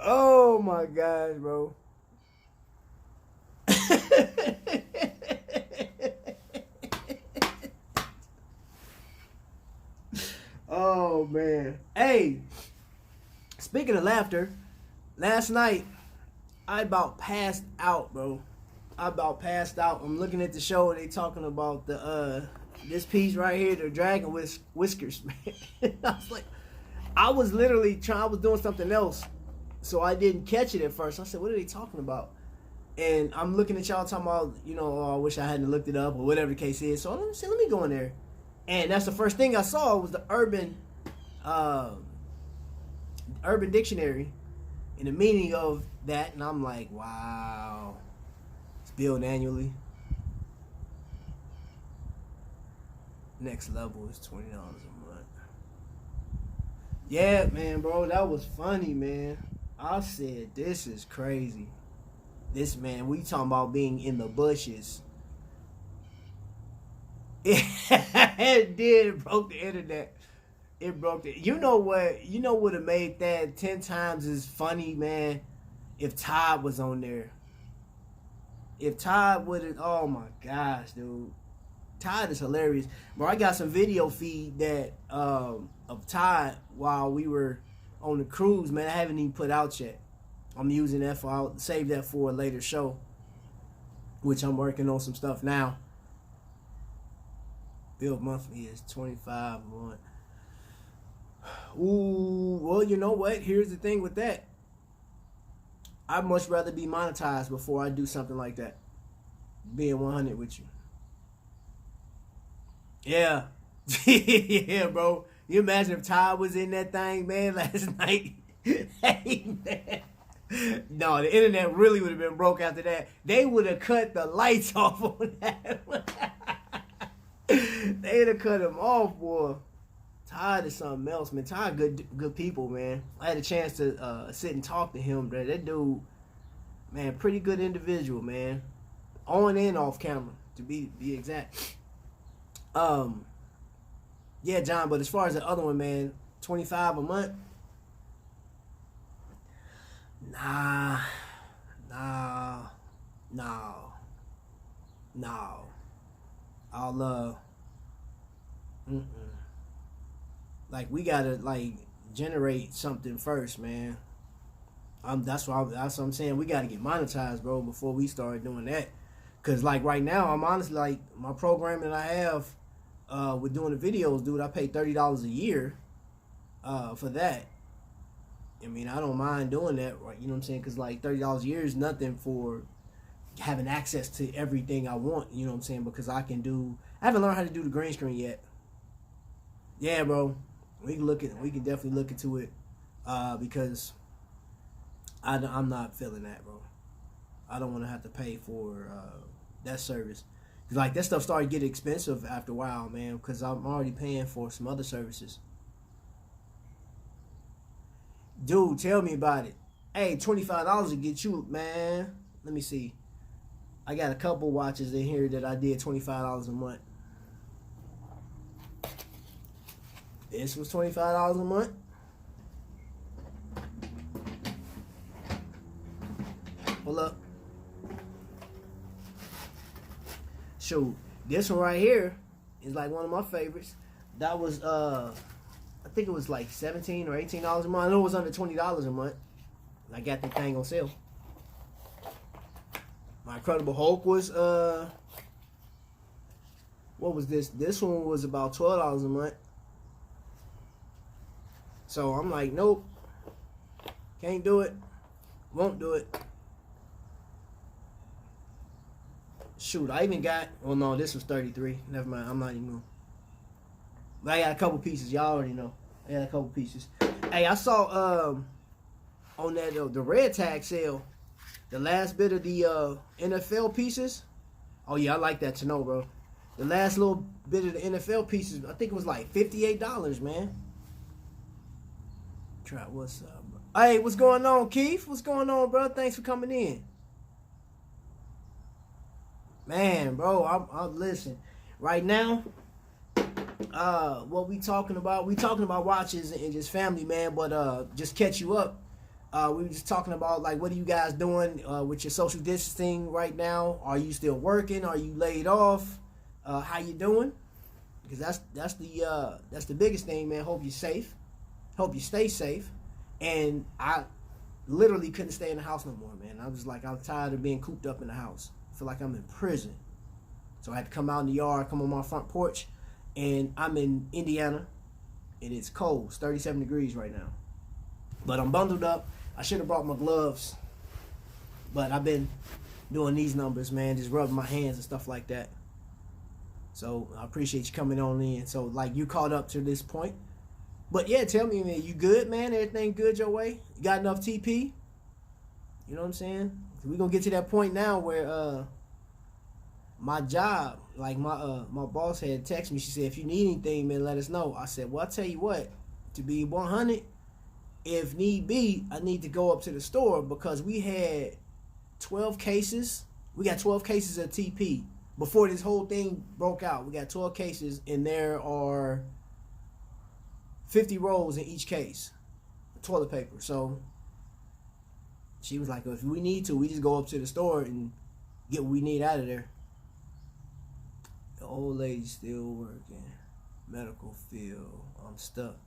Oh my gosh, bro. Oh man. Hey, speaking of laughter, last night I about passed out, bro. I about passed out. I'm looking at the show and they talking about the this piece right here, the dragon with whiskers, man. I was literally I was doing something else, so I didn't catch it at first. I said, what are they talking about? And I'm looking at y'all talking about, oh, I wish I hadn't looked it up or whatever the case is. So let me go in there. And that's the first thing I saw was the urban dictionary and the meaning of that. And I'm like, wow. It's billed annually. Next level is $20 a month. Yeah, man, bro, that was funny, man. I said, this is crazy. This, man, we talking about being in the bushes. It did. It broke the internet. It broke it. You know what? You know what would have made that 10 times as funny, man? If Todd was on there. If Todd would have, oh my gosh, dude. Todd is hilarious. Bro, I got some video feed that of Todd while we were on the cruise, man. I haven't even put out yet. I'm using that for, I'll save that for a later show, which I'm working on some stuff now. Bill monthly is $25 a month. Ooh, well, you know what? Here's the thing with that. I'd much rather be monetized before I do something like that. Being 100 with you. Yeah. Yeah, bro. You imagine if Todd was in that thing, man, last night? Hey, man. No, the internet really would have been broke after that. They would have cut the lights off on that. They'd have cut him off, boy. Todd is something else, man. Todd, good people, man. I had a chance to sit and talk to him. That dude, man, pretty good individual, man. On and off camera, to be exact. Yeah, John. But as far as the other one, man, $25 a month. Nah. I'll like we gotta like generate something first, man. That's what I'm saying. We gotta get monetized, bro, before we start doing that. Cause like right now, I'm honestly like my programming that I have with doing the videos, dude. I pay $30 a year for that. I mean, I don't mind doing that, right? You know what I'm saying? Because, like, $30 a year is nothing for having access to everything I want, you know what I'm saying? Because I haven't learned how to do the green screen yet. Yeah, bro. We can definitely look into it because I'm not feeling that, bro. I don't want to have to pay for that service. Because, like, that stuff started getting expensive after a while, man, because I'm already paying for some other services. Dude, tell me about it. Hey, $25 to get you, man. Let me see. I got a couple watches in here that I did $25 a month. This was $25 a month. Hold up. Shoot, this one right here is like one of my favorites. That was I think it was like $17 or $18 a month. I know it was under $20 a month. I got the thing on sale. My Incredible Hulk was what was this? This one was about $12 a month. So I'm like, nope. Can't do it. Won't do it. Shoot, I even got. Well, no, this was 33. Never mind. I'm not even going. But I got a couple pieces. Y'all already know. I got a couple pieces. Hey, I saw on that the red tag sale, the last bit of the NFL pieces. Oh yeah, I like that to know, bro. The last little bit of the NFL pieces, I think it was like $58, man. Try what's up, bro? Hey, what's going on, Keith? What's going on, bro? Thanks for coming in. Man, bro, I'm listen. Right now, what we talking about? We talking about watches and just family, man. But just catch you up. We were just talking about like what are you guys doing with your social distancing right now? Are you still working? Are you laid off? How you doing? Because that's the biggest thing, man. Hope you're safe. Hope you stay safe. And I literally couldn't stay in the house no more, man. I was like, I'm tired of being cooped up in the house. I feel like I'm in prison. So I had to come out in the yard, come on my front porch, and I'm in Indiana, and it's cold. It's 37 degrees right now. But I'm bundled up. I should have brought my gloves, but I've been doing these numbers, man, just rubbing my hands and stuff like that. So I appreciate you coming on in. So like you caught up to this point. But yeah, tell me, man, you good, man? Everything good your way? You got enough TP? You know what I'm saying? We're gonna get to that point now where my job, like my boss had texted me. She said, if you need anything, man, let us know. I said, well, I'll tell you what, to be 100, if need be, I need to go up to the store because we had 12 cases. We got 12 cases of TP before this whole thing broke out. We got 12 cases, and there are 50 rolls in each case of toilet paper. So she was like, if we need to, we just go up to the store and get what we need out of there. The old lady still working. Medical field. I'm stuck.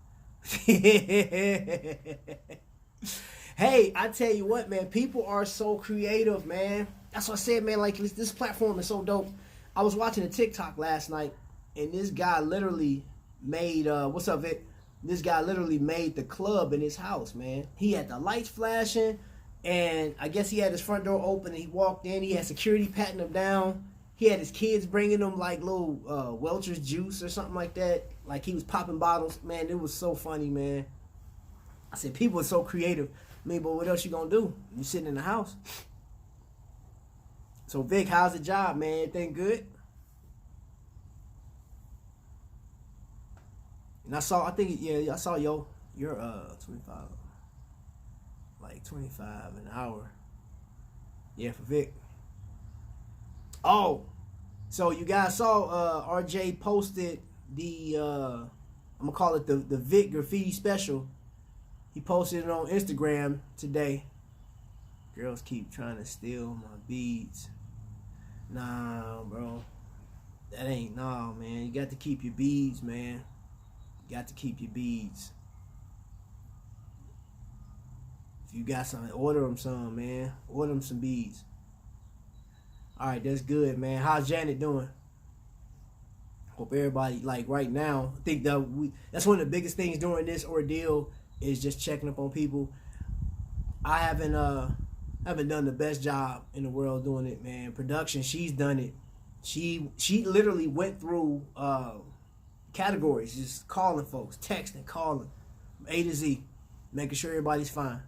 Hey, I tell you what, man. People are so creative, man. That's what I said, man. Like, this platform is so dope. I was watching a TikTok last night, and this guy literally made, what's up, Vic? This guy literally made the club in his house, man. He had the lights flashing, and I guess he had his front door open, and he walked in. He had security patting him down. He had his kids bringing him, like, little Welch's juice or something like that. Like, he was popping bottles. Man, it was so funny, man. I said, people are so creative. I mean, but what else you gonna do? You sitting in the house. So, Vic, how's the job, man? Everything good? And I saw you're 25, like 25 an hour. Yeah, for Vic. Oh, so you guys saw RJ posted the I'm gonna call it the Vic graffiti special. He posted it on Instagram today. Girls keep trying to steal my beads. Nah, bro, that ain't man. You got to keep your beads, man. You got to keep your beads. If you got something, order them some, man. Order them some beads. All right, that's good, man. How's Janet doing? Hope everybody, like right now, I think that's one of the biggest things during this ordeal is just checking up on people. I haven't done the best job in the world doing it, man. Production, she's done it. She literally went through categories, just calling folks, texting, calling, A to Z, making sure everybody's fine.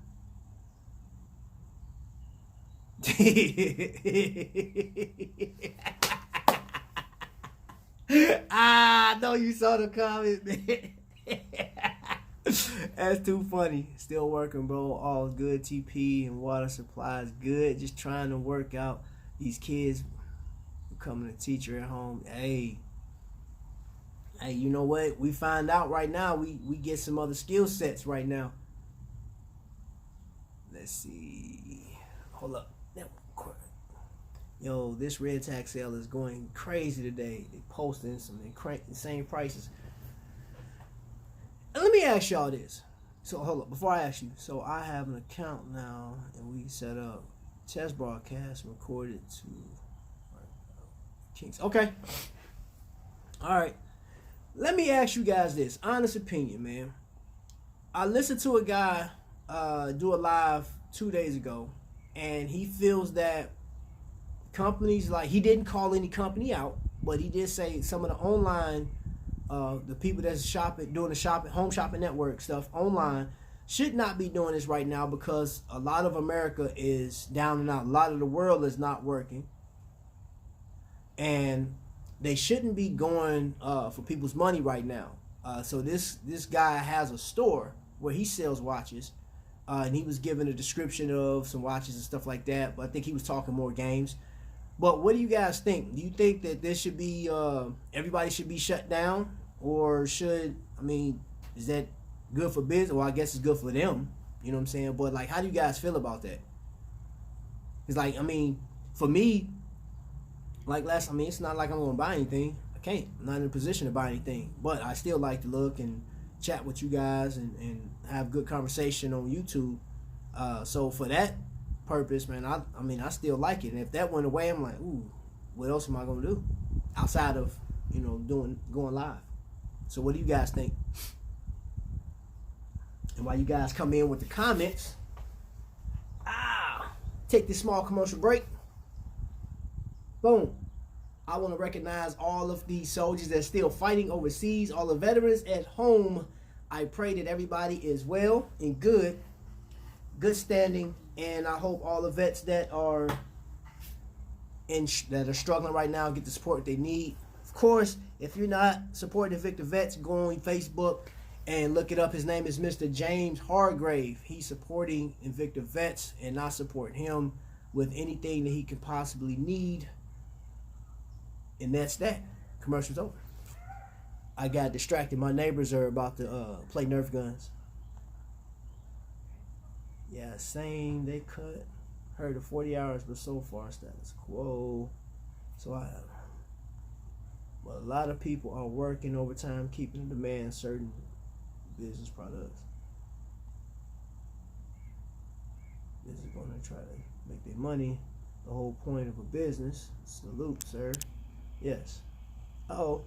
I know you saw the comment, man. That's too funny. Still working, bro. All good. TP and water supplies good. Just trying to work out these kids becoming a teacher at home. Hey, you know what? We find out right now. We get some other skill sets right now. Let's see. Hold up. Yo, this red tag sale is going crazy today. They posting some insane prices. And let me ask y'all this. So hold up, before I ask you. So I have an account now, and we set up test broadcast recorded to Kings. Okay. All right. Let me ask you guys this. Honest opinion, man. I listened to a guy do a live 2 days ago, and he feels that companies, like, he didn't call any company out, but he did say some of the online, the people that's shopping, doing the shopping, home shopping network stuff online, should not be doing this right now because a lot of America is down and out. A lot of the world is not working, and they shouldn't be going for people's money right now. So this guy has a store where he sells watches, and he was given a description of some watches and stuff like that. But I think he was talking more games. But what do you guys think? Do you think that this should be everybody should be shut down, or should, I mean, is that good for business? Well, I guess it's good for them. You know what I'm saying? But like, how do you guys feel about that? It's like, I mean, for me, like I mean, it's not like I'm gonna buy anything. I can't. I'm not in a position to buy anything. But I still like to look and chat with you guys and have good conversation on YouTube. So for that purpose, man, I mean, I still like it. And if that went away, I'm like, ooh, what else am I gonna do outside of, you know, going live? So what do you guys think? And while you guys come in with the comments, take this small commercial break. Boom. I want to recognize all of the soldiers that are still fighting overseas, all the veterans at home. I pray that everybody is well and good standing, and I hope all the vets that are struggling right now get the support they need. Of course, if you're not supporting Invicta Vets, go on Facebook and look it up. His name is Mr. James Hargrave. He's supporting Invicta Vets, and I support him with anything that he can possibly need. And that's that. Commercial's over. I got distracted. My neighbors are about to play Nerf guns. Yeah, same. They cut. Heard of 40 hours, but so far status quo. So but a lot of people are working overtime, keeping the demand certain business products. This is going to try to make their money. The whole point of a business. Salute, sir. Yes. Uh-oh.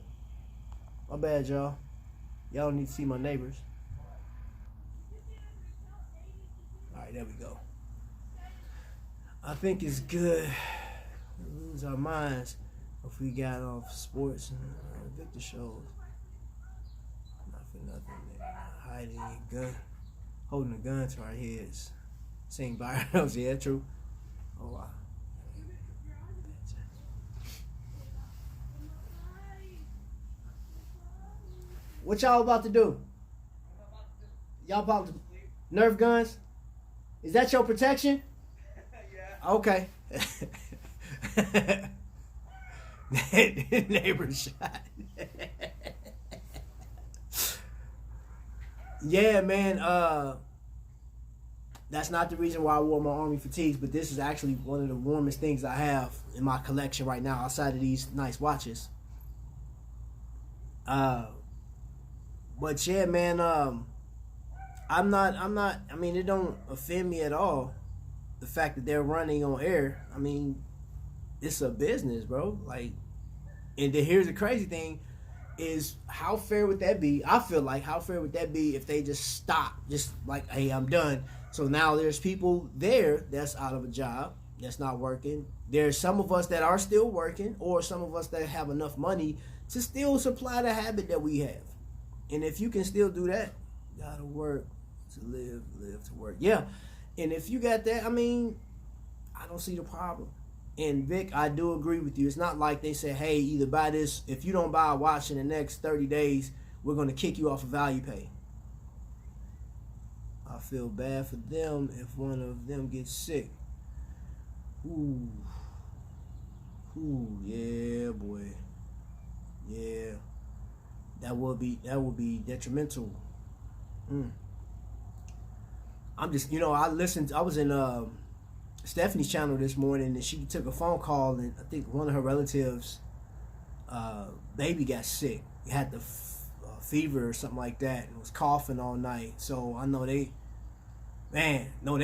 My bad, y'all. Y'all don't need to see my neighbors. Alright, there we go. I think it's good to lose our minds if we got off sports and Victor shows. Not for nothing, man. Hiding a gun, holding a gun to our heads. Saying virals, yeah, true. Oh, wow. What y'all about to do? Y'all about to Nerf guns? Is that your protection? Yeah. Okay. Neighbor shot. Yeah, man. That's not the reason why I wore my Army fatigues, but this is actually one of the warmest things I have in my collection right now, outside of these nice watches. But yeah, man, I'm not, I mean, it don't offend me at all, the fact that they're running on air. I mean, it's a business, bro. Like, and then here's the crazy thing is, how fair would that be? I feel like, how fair would that be if they just stop, just like, hey, I'm done. So now there's people there that's out of a job, that's not working. There's some of us that are still working, or some of us that have enough money to still supply the habit that we have. And if you can still do that, you gotta work to live to work. Yeah. And if you got that, I mean, I don't see the problem. And Vic, I do agree with you. It's not like they say, hey, either buy this, if you don't buy a watch in the next 30 days, we're gonna kick you off of value pay. I feel bad for them if one of them gets sick. Ooh, yeah, boy. Yeah. That would be detrimental. I'm just, I was in Stephanie's channel this morning, and she took a phone call, and I think one of her relatives baby got sick. He had the fever or something like that, and was coughing all night. So I know they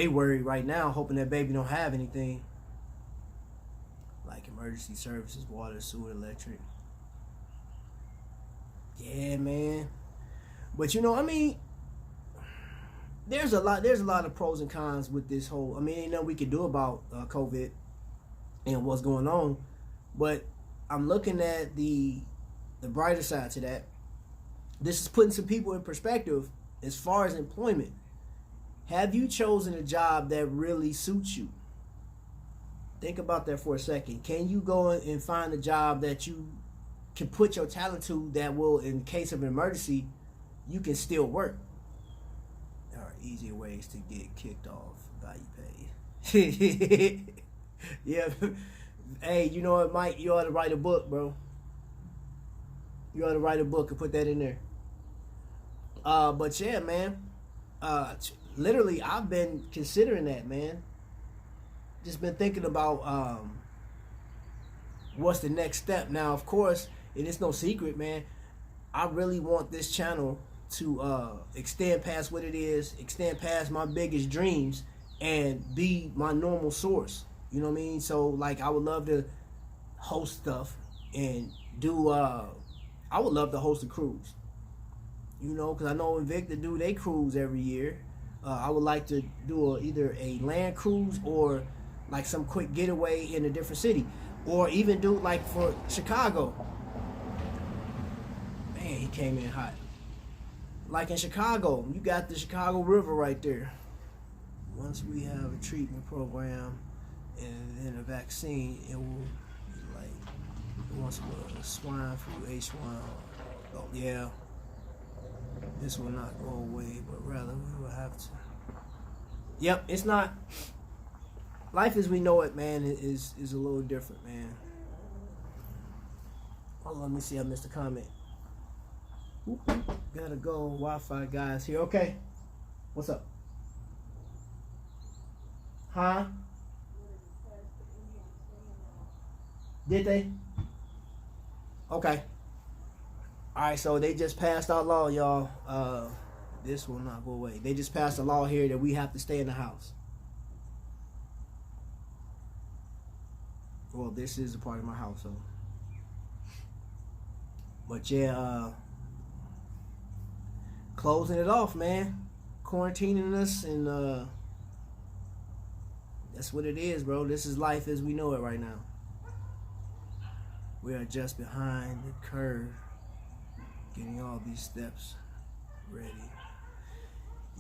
worried right now, hoping that baby don't have anything like emergency services, water, sewer, electric. Yeah, man. But I mean, there's a lot of pros and cons with this whole. I mean, ain't nothing we can do about COVID and what's going on, but I'm looking at the brighter side to that. This is putting some people in perspective as far as employment. Have you chosen a job that really suits you? Think about that for a second. Can you go and find a job that you can put your talent to, that will, in case of emergency, you can still work? There are easier ways to get kicked off value pay. Yeah. Hey, you know what, Mike? You ought to write a book, bro. You ought to write a book and put that in there. But yeah, man. Literally, I've been considering that, man. Just been thinking about what's the next step. Now, of course, and it's no secret, man, I really want this channel to extend past what it is, extend past my biggest dreams, and be my normal source. You know what I mean? So, like, I would love to host stuff and do, I would love to host a cruise. You know, because I know Invicta do they cruise every year. I would like to do either a land cruise or like some quick getaway in a different city, or even do like for Chicago. Man, he came in hot. Like in Chicago, you got the Chicago River right there. Once we have a treatment program and then a vaccine, it will be like once was swine flu, H1. Oh yeah, this will not go away, but rather we will have to. Yep, it's not. Life as we know it, man, is a little different, man. Hold on, let me see. I missed a comment. Oop, gotta go. Wi-Fi guys here. Okay, what's up? Huh? Did they? Okay. All right, so they just passed our law, y'all. This will not go away. They just passed a law here that we have to stay in the house. Well, this is a part of my household. But yeah, closing it off, man. Quarantining us, and that's what it is, bro. This is life as we know it right now. We are just behind the curve, getting all these steps ready.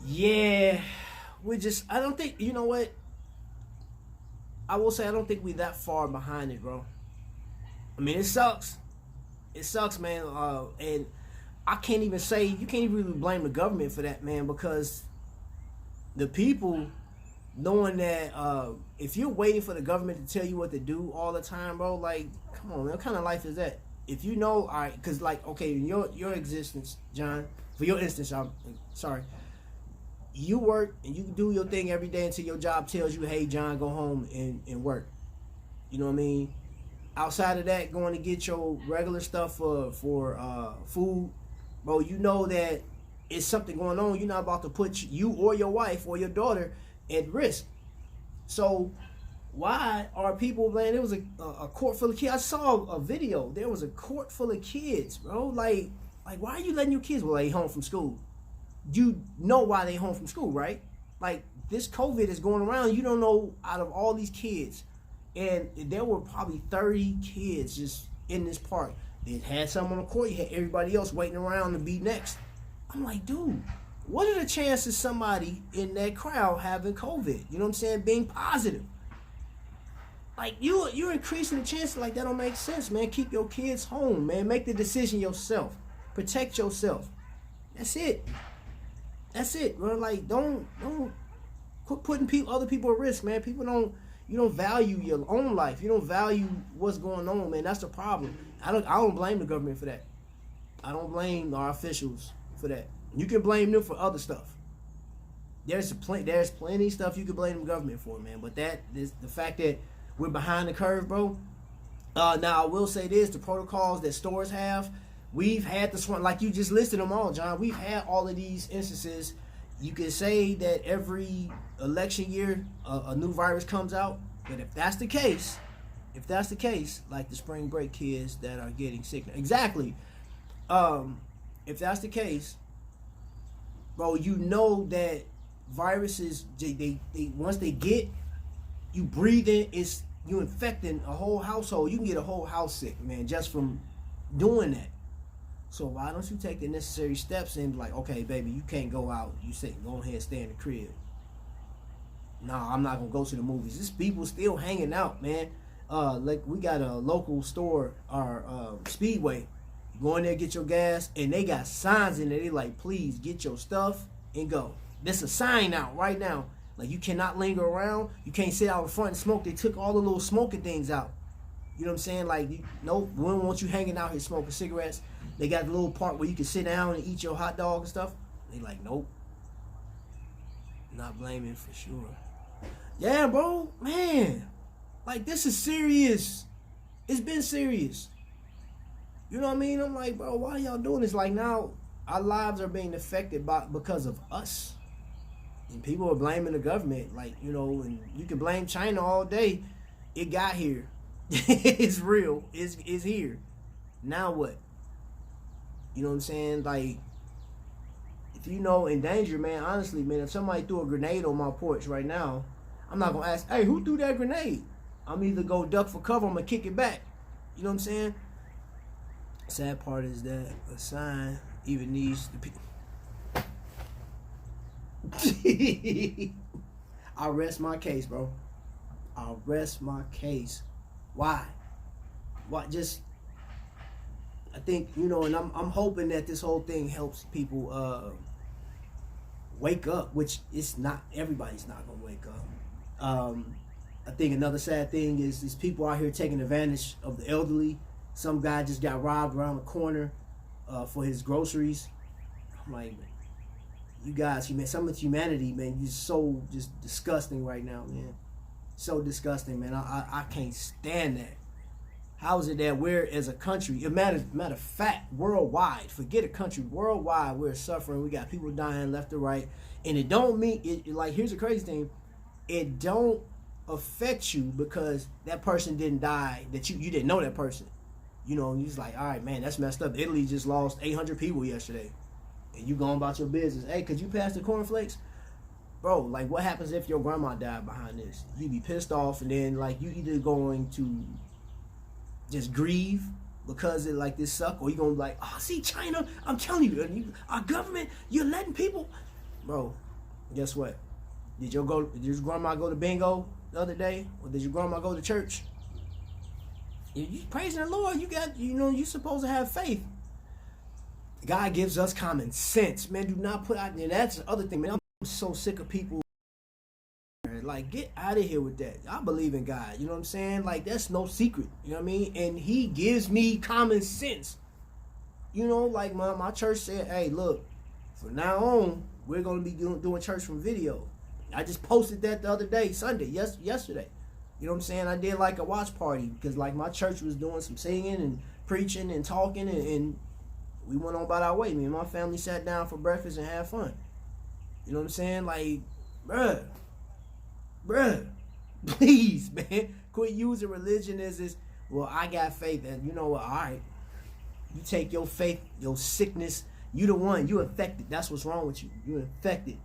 Yeah, I don't think, you know what? I will say I don't think we're that far behind it, bro. I mean, it sucks. It sucks, man. And I can't even say, you can't even really blame the government for that, man, because the people, knowing that if you're waiting for the government to tell you what to do all the time, bro, like, come on, man, what kind of life is that? If you know, all right, because, like, okay, in your existence, John, for your instance, I'm sorry, you work and you do your thing every day until your job tells you, hey, John, go home and work. You know what I mean? Outside of that, going to get your regular stuff for food, bro, you know that it's something going on. You're not about to put you or your wife or your daughter at risk. So why are people, man, there was a court full of kids. I saw a video. There was a court full of kids, bro. Like why are you letting your kids, well, they home from school? You know why they home from school, right? Like, this COVID is going around. You don't know, out of all these kids, and there were probably 30 kids just in this park. They had some on the court. You had everybody else waiting around to be next. I'm like, dude, what are the chances somebody in that crowd having COVID? You know what I'm saying? Being positive. Like, you're increasing the chances. Like, that don't make sense, man. Keep your kids home, man. Make the decision yourself. Protect yourself. That's it. That's it, bro. Like, don't quit putting other people at risk, man. You don't value your own life. You don't value what's going on, man. That's the problem. I don't blame the government for that. I don't blame our officials for that. You can blame them for other stuff. There's plenty of stuff you can blame the government for, man. But the fact that we're behind the curve, bro. Now I will say this: the protocols that stores have. We've had this one, like you just listed them all, John. We've had all of these instances. You can say that every election year a new virus comes out, but if that's the case, like the spring break kids that are getting sick, exactly. If that's the case, bro, you know that viruses, they once they get you breathing, it's you infecting a whole household. You can get a whole house sick, man, just from doing that. So why don't you take the necessary steps and be like, okay, baby, you can't go out. You say, go ahead and stay in the crib. No, I'm not gonna go to the movies. This people still hanging out, man. Like we got a local store, our Speedway. You go in there, get your gas, and they got signs in there. They like, please get your stuff and go. There's a sign out right now. Like you cannot linger around. You can't sit out in front and smoke. They took all the little smoking things out. You know what I'm saying? Like, nope, we don't want you hanging out here smoking cigarettes. They got the little part where you can sit down and eat your hot dog and stuff. They like, nope. Not blaming for sure. Yeah, bro, man. Like, this is serious. It's been serious. You know what I mean? I'm like, bro, why y'all doing this? Like, now our lives are being affected because of us. And people are blaming the government. Like, you know, and you can blame China all day. It got here. It's real. It's here. Now what? You know what I'm saying? Like, if you know in danger, man, honestly, man, if somebody threw a grenade on my porch right now, I'm not going to ask, hey, who threw that grenade? I'm either go duck for cover, I'm going to kick it back. You know what I'm saying? Sad part is that a sign even needs to be... I'll rest my case, bro. I'll rest my case. Why? Just, I think, you know, and I'm hoping that this whole thing helps people wake up, which it's not, everybody's not going to wake up. I think another sad thing is people out here taking advantage of the elderly. Some guy just got robbed around the corner for his groceries. I'm like, you guys, some of humanity, man, you're so just disgusting right now, man. So disgusting, man. I can't stand that. How is it that we're, as a country, matter of fact, worldwide, forget a country, worldwide, we're suffering. We got people dying left or right. And it don't mean, like, here's the crazy thing. It don't affect you because that person didn't die, that you didn't know that person. You know, and he's like, all right, man, that's messed up. Italy just lost 800 people yesterday. And you going about your business. Hey, could you pass the cornflakes? Bro, like, what happens if your grandma died behind this? You be pissed off, and then, like, you either going to just grieve because it, like, this suck, or you going to be like, oh, see, China, I'm telling you, our government, you're letting people. Bro, guess what? Did your grandma go to bingo the other day? Or did your grandma go to church? You praising the Lord, you're supposed to have faith. God gives us common sense, man. Do not put out there. That's the other thing, man. I'm so sick of people. Like, get out of here with that. I believe in God. You know what I'm saying? Like, that's no secret. You know what I mean? And He gives me common sense. You know, like my church said, hey, look, from now on, we're going to be doing church from video. I just posted that the other day, Sunday, yesterday. You know what I'm saying? I did like a watch party because, like, my church was doing some singing and preaching and talking, and we went on about our way. Me and my family sat down for breakfast and had fun. You know what I'm saying? Like, bruh, please, man, quit using religion as this, well, I got faith, and you know what, all right. You take your faith, your sickness, you the one, you infected. That's what's wrong with you. You're infected.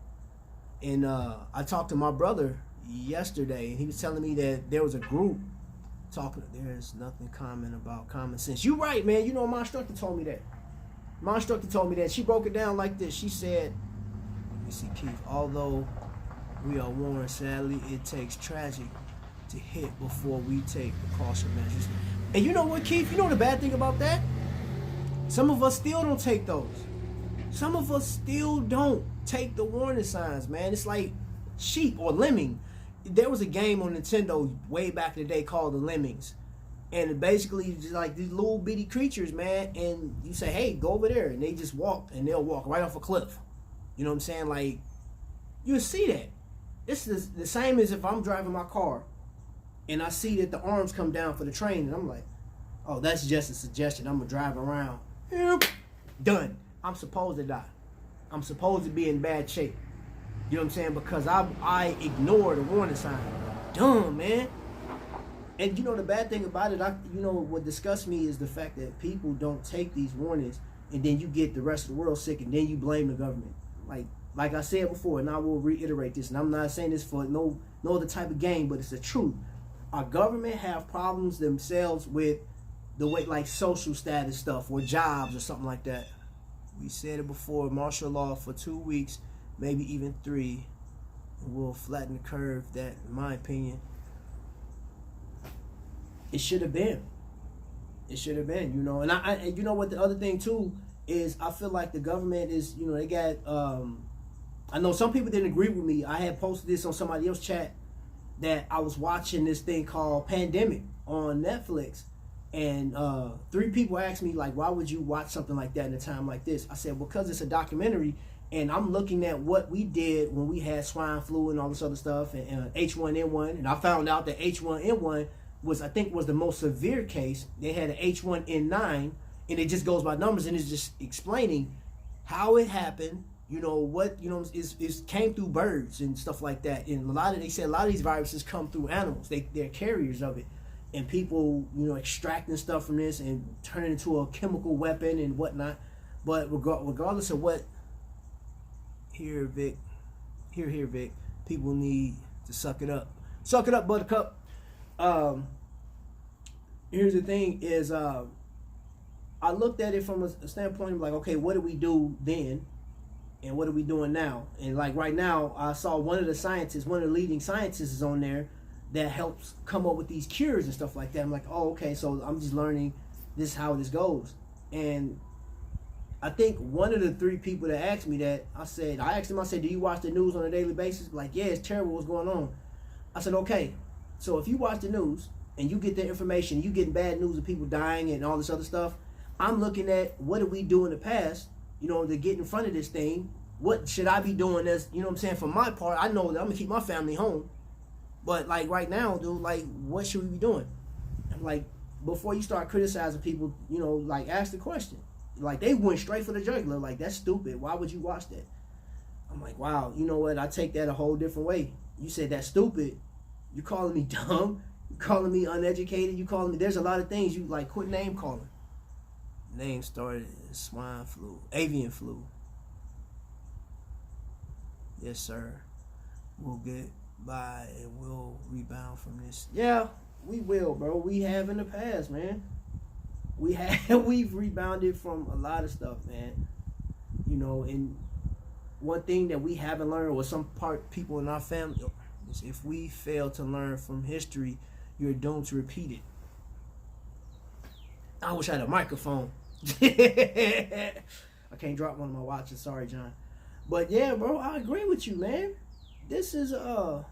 And I talked to my brother yesterday, and he was telling me that there was a group talking, there's nothing common about common sense. You right, man. You know, my instructor told me that. My instructor told me that. She broke it down like this. She said, let me see, Keith, although we are warned, sadly, it takes tragic to hit before we take precaution measures. And you know what, Keith? You know the bad thing about that? Some of us still don't take those. Some of us still don't take the warning signs, man. It's like sheep or lemming. There was a game on Nintendo way back in the day called the Lemmings. And basically, just like these little bitty creatures, man. And you say, hey, go over there. And they just walk, and they'll walk right off a cliff. You know what I'm saying? Like, you'll see that. This is the same as if I'm driving my car and I see that the arms come down for the train, and I'm like, oh, that's just a suggestion. I'm going to drive around. Done. I'm supposed to die. I'm supposed to be in bad shape. You know what I'm saying? Because I ignore the warning sign. Dumb, man. And you know the bad thing about it, what disgusts me is the fact that people don't take these warnings, and then you get the rest of the world sick, and then you blame the government. Like, like I said before, and I will reiterate this, and I'm not saying this for no other type of game, but it's the truth. Our government have problems themselves with the way, like social status stuff or jobs or something like that. We said it before, martial law for 2 weeks, maybe even 3, will flatten the curve. That, in my opinion, it should have been. It should have been, you know. And I you know what, the other thing too is, I feel like the government is, you know, they got I know some people didn't agree with me. I had posted this on somebody else's chat, that I was watching this thing called Pandemic on Netflix, and 3 people asked me, like, why would you watch something like that in a time like this? I said, because it's a documentary, and I'm looking at what we did when we had swine flu and all this other stuff, and H1N1, and I found out that H1N1 was, I think, was the most severe case. They had an H1N9, and it just goes by numbers, and it's just explaining how it happened. You know what, you know, is came through birds and stuff like that. And they said a lot of these viruses come through animals. They're carriers of it, and people, you know, extracting stuff from this and turn it into a chemical weapon and whatnot. But regardless of what, here Vic, people need to suck it up, Buttercup. Here's the thing: is I looked at it from a standpoint of like, okay, what did we do then? And what are we doing now? And like right now, I saw one of the leading scientists is on there that helps come up with these cures and stuff like that. I'm like, oh, okay, so I'm just learning this, how this goes. And I think one of the 3 people that asked me that, I asked him, I said, do you watch the news on a daily basis? Like, yeah, it's terrible what's going on. I said, okay, so if you watch the news and you get the information, you getting bad news of people dying and all this other stuff, I'm looking at what did we do in the past, you know, to get in front of this thing. What should I be doing as, you know what I'm saying? For my part, I know that I'm gonna keep my family home. But like right now, dude, like, what should we be doing? Like, before you start criticizing people, you know, like, ask the question. Like, they went straight for the jugular. Like, that's stupid. Why would you watch that? I'm like, wow, you know what? I take that a whole different way. You said that's stupid. You calling me dumb? You calling me uneducated? You calling me, there's a lot of things you, like, quit name calling. Name started in swine flu, avian flu. Yes, sir. We'll get by and we'll rebound from this. Yeah, we will, bro. We have in the past, man. We've rebounded from a lot of stuff, man. You know, and one thing that we haven't learned, or some people in our family, is if we fail to learn from history, you're doomed to repeat it. I wish I had a microphone. I can't drop one of my watches. Sorry, John. But yeah, bro, I agree with you, man. This is a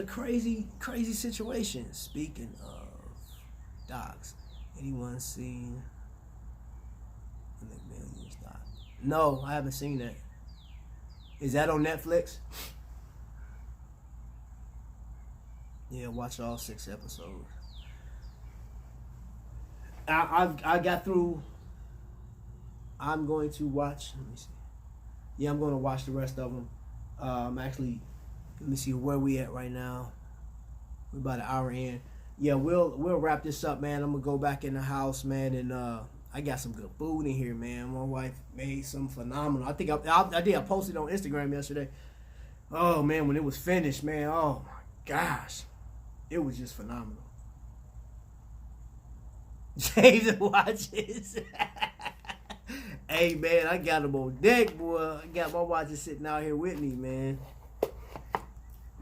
crazy situation. Speaking of docs, anyone seen the McMillions doc? No, I haven't seen that. Is that on Netflix? Yeah, watch all 6 episodes. I got through. I'm going to watch. Let me see. Yeah, I'm going to watch the rest of them. Actually, let me see where we at right now. We're about an hour in. Yeah, we'll wrap this up, man. I'm gonna go back in the house, man, and I got some good food in here, man. My wife made some phenomenal. I think I did. I posted on Instagram yesterday. Oh man, when it was finished, man. Oh my gosh, it was just phenomenal. James watches. Hey man, I got them on deck, boy. I got my watches sitting out here with me, man.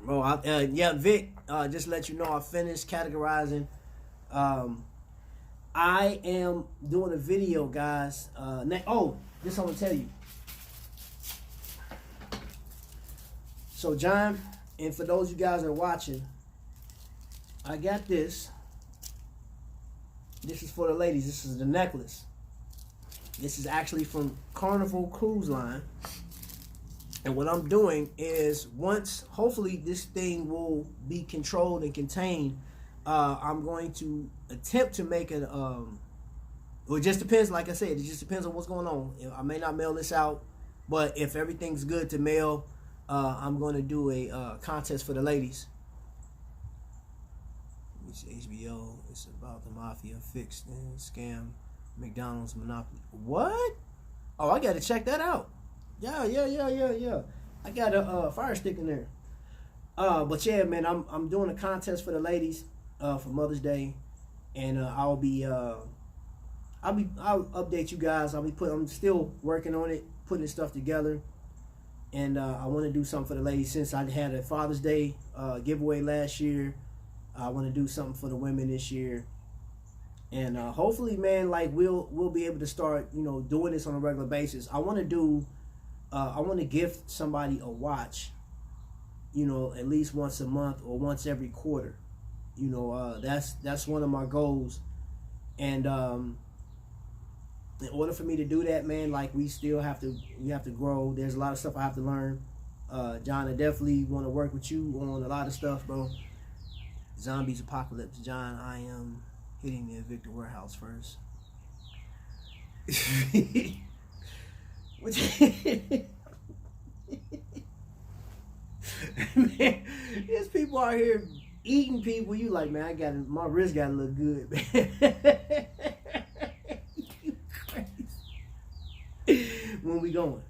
Bro, yeah, Vic. Just let you know, I finished categorizing. I am doing a video, guys. This I'm gonna tell you. So, John, and for those of you guys that are watching, I got this. This is for the ladies. This is the necklace. This is actually from Carnival Cruise Line. And what I'm doing is, once, hopefully this thing will be controlled and contained, I'm going to attempt to make it, well, it just depends, like I said, it just depends on what's going on. I may not mail this out, but if everything's good to mail, I'm going to do a contest for the ladies. It's HBO. It's about the mafia, fixed and scam, McDonald's monopoly. What? Oh, I got to check that out. Yeah. I got a fire stick in there. But yeah, man, I'm doing a contest for the ladies for Mother's Day, and I'll update you guys. I'm still working on it, putting stuff together, and I want to do something for the ladies since I had a Father's Day giveaway last year. I want to do something for the women this year, and hopefully, man, like we'll be able to start, doing this on a regular basis. I want to gift somebody a watch, at least once a month or once every quarter. That's one of my goals, and in order for me to do that, man, like we have to grow. There's a lot of stuff I have to learn. John, I definitely want to work with you on a lot of stuff, bro. Zombies Apocalypse. John, I am hitting the Victor warehouse first. Man, there's people out here eating people. You like, man, my wrist gotta look good, man. When we going?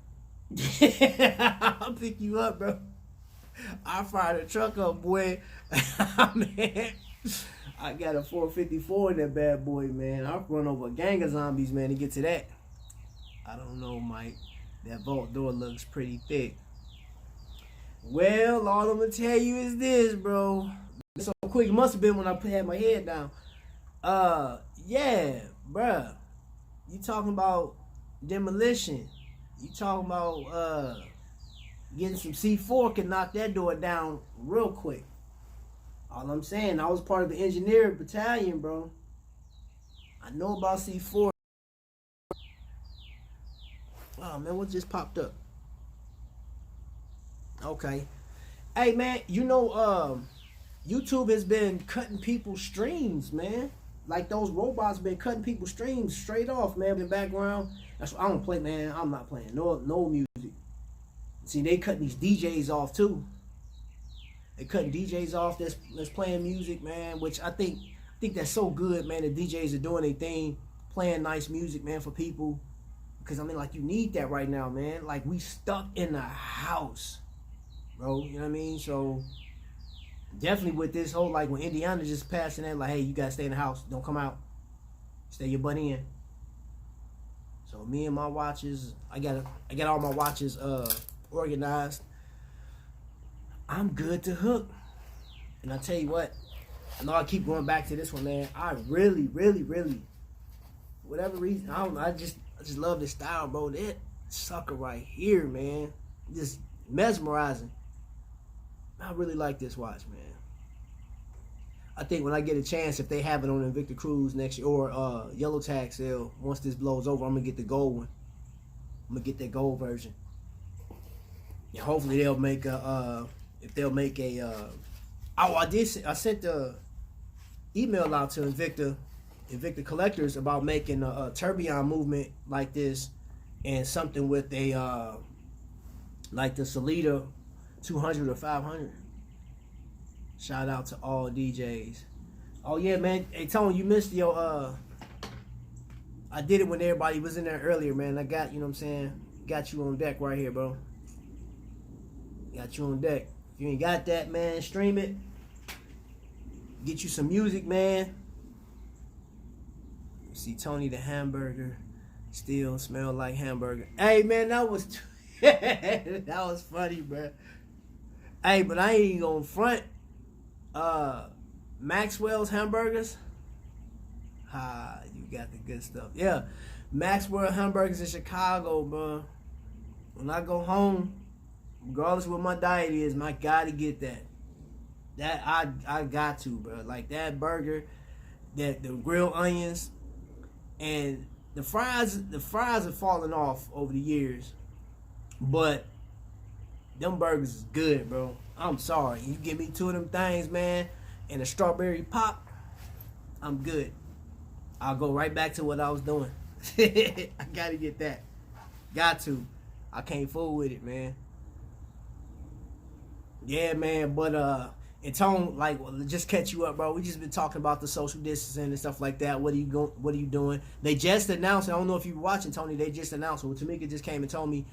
I'll pick you up, bro. I'll fire the truck up, boy. Man, I got a 454 in that bad boy, man. I'll run over a gang of zombies, man, to get to that. I don't know, Mike. That vault door looks pretty thick. Well, all I'm gonna tell you is this, bro. So quick, it must have been when I had my head down. Yeah, bruh. You talking about demolition. You talking about getting some C4 can knock that door down real quick. All I'm saying, I was part of the engineer battalion, bro. I know about C4. Oh man, what just popped up? Okay. Hey man, YouTube has been cutting people's streams, man. Like those robots been cutting people's streams straight off, man. In the background. That's what I don't play, man. I'm not playing no music. See, they cutting these DJs off too. They cutting DJs off that's playing music, man. Which I think that's so good, man. The DJs are doing their thing, playing nice music, man, for people. Because I mean, like, you need that right now, man. Like, we stuck in the house, bro. You know what I mean? So definitely with this whole, like, when Indiana just passing that, like, hey, you gotta stay in the house, don't come out, stay your butt in. So me and my watches, I got all my watches organized. I'm good to hook. And I tell you what, I know I keep going back to this one, man. I really, whatever reason, I don't know, I just love this style, bro. That sucker right here, man, just mesmerizing. I really like this watch, man. I think when I get a chance, if they have it on Invicta Cruise next year or Yellow Tag sale, once this blows over, I'm gonna get the gold one. I'm gonna get that gold version. And hopefully they'll make a I sent the email out to Invicta collectors about making a tourbillon movement like this and something with a like the Salida 200 or 500. Shout out to all DJs. Oh yeah, man. Hey Tony, you missed your I did it when everybody was in there earlier, man. I got, you know what I'm saying, got you on deck right here, bro. Got you on deck. If you ain't got that, man, stream it. Get you some music, man. See Tony the hamburger still smell like hamburger. Hey man, that was that was funny, bro. Hey, but I ain't gonna front. Maxwell's hamburgers. You got the good stuff. Yeah, Maxwell hamburgers in Chicago, bro. When I go home, regardless of what my diet is, I gotta get that. That I got to, bro. Like that burger, the grilled onions, and the fries. The fries have fallen off over the years, but them burgers is good, bro. I'm sorry. You give me two of them things, man, and a strawberry pop, I'm good. I'll go right back to what I was doing. I gotta get that. Got to. I can't fool with it, man. Yeah, man, but and Tone, like, just catch you up, bro. We just been talking about the social distancing and stuff like that. What are you doing? They just announced, I don't know if you were watching, Tony, they just announced, well, Tamika just came and told me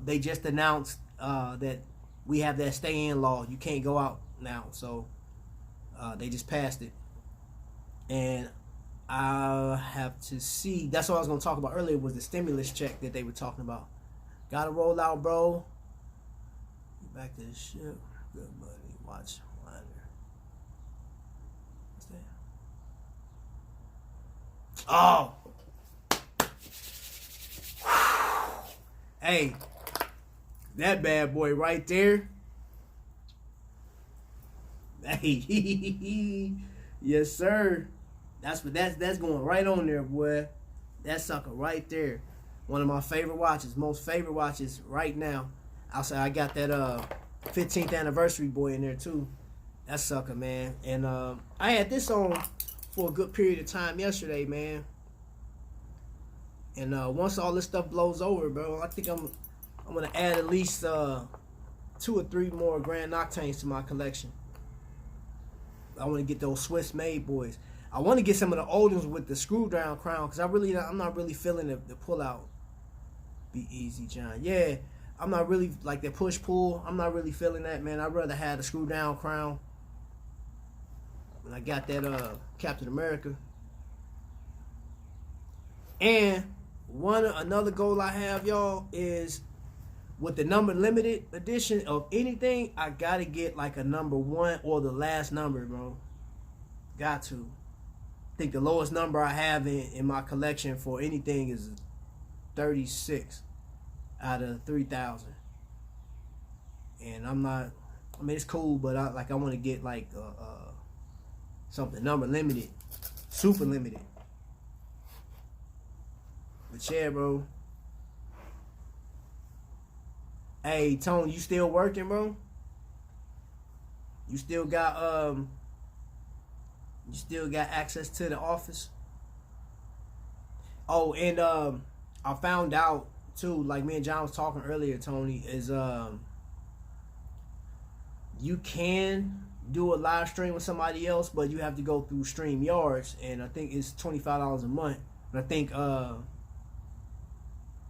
They just announced that we have that stay-in law. You can't go out now, so they just passed it, and I have to see. That's what I was gonna talk about earlier. Was the stimulus check that they were talking about? Gotta roll out, bro. Get back to the ship. Good buddy. Watch liner. What's that? Oh. Hey, that bad boy right there. Hey, yes sir. That's going right on there, boy. That sucker right there. One of my favorite watches, most favorite watches right now. Outside, I got that 15th anniversary boy in there too. That sucker, man. And I had this on for a good period of time yesterday, man. And once all this stuff blows over, bro, I think I'm gonna add at least 2 or 3 more Grand Octanes to my collection. I want to get those Swiss made boys. I want to get some of the old ones with the screw down crown, because I'm not really feeling the pull out. Be easy, John. Yeah, I'm not really like the push pull. I'm not really feeling that, man. I'd rather have the screw down crown. And I got that Captain America. And another goal I have, y'all, is with the number limited edition of anything, I gotta get like a number 1 or the last number, bro. Got to. I think the lowest number I have in my collection for anything is 36 out of 3,000. And I mean, it's cool, but I want to get like something number limited, super limited. But yeah, bro. Hey, Tone, you still working, bro? You still got access to the office? Oh, and I found out too, like me and John was talking earlier, Tony, is you can do a live stream with somebody else, but you have to go through StreamYards, and I think it's $25 a month. But I think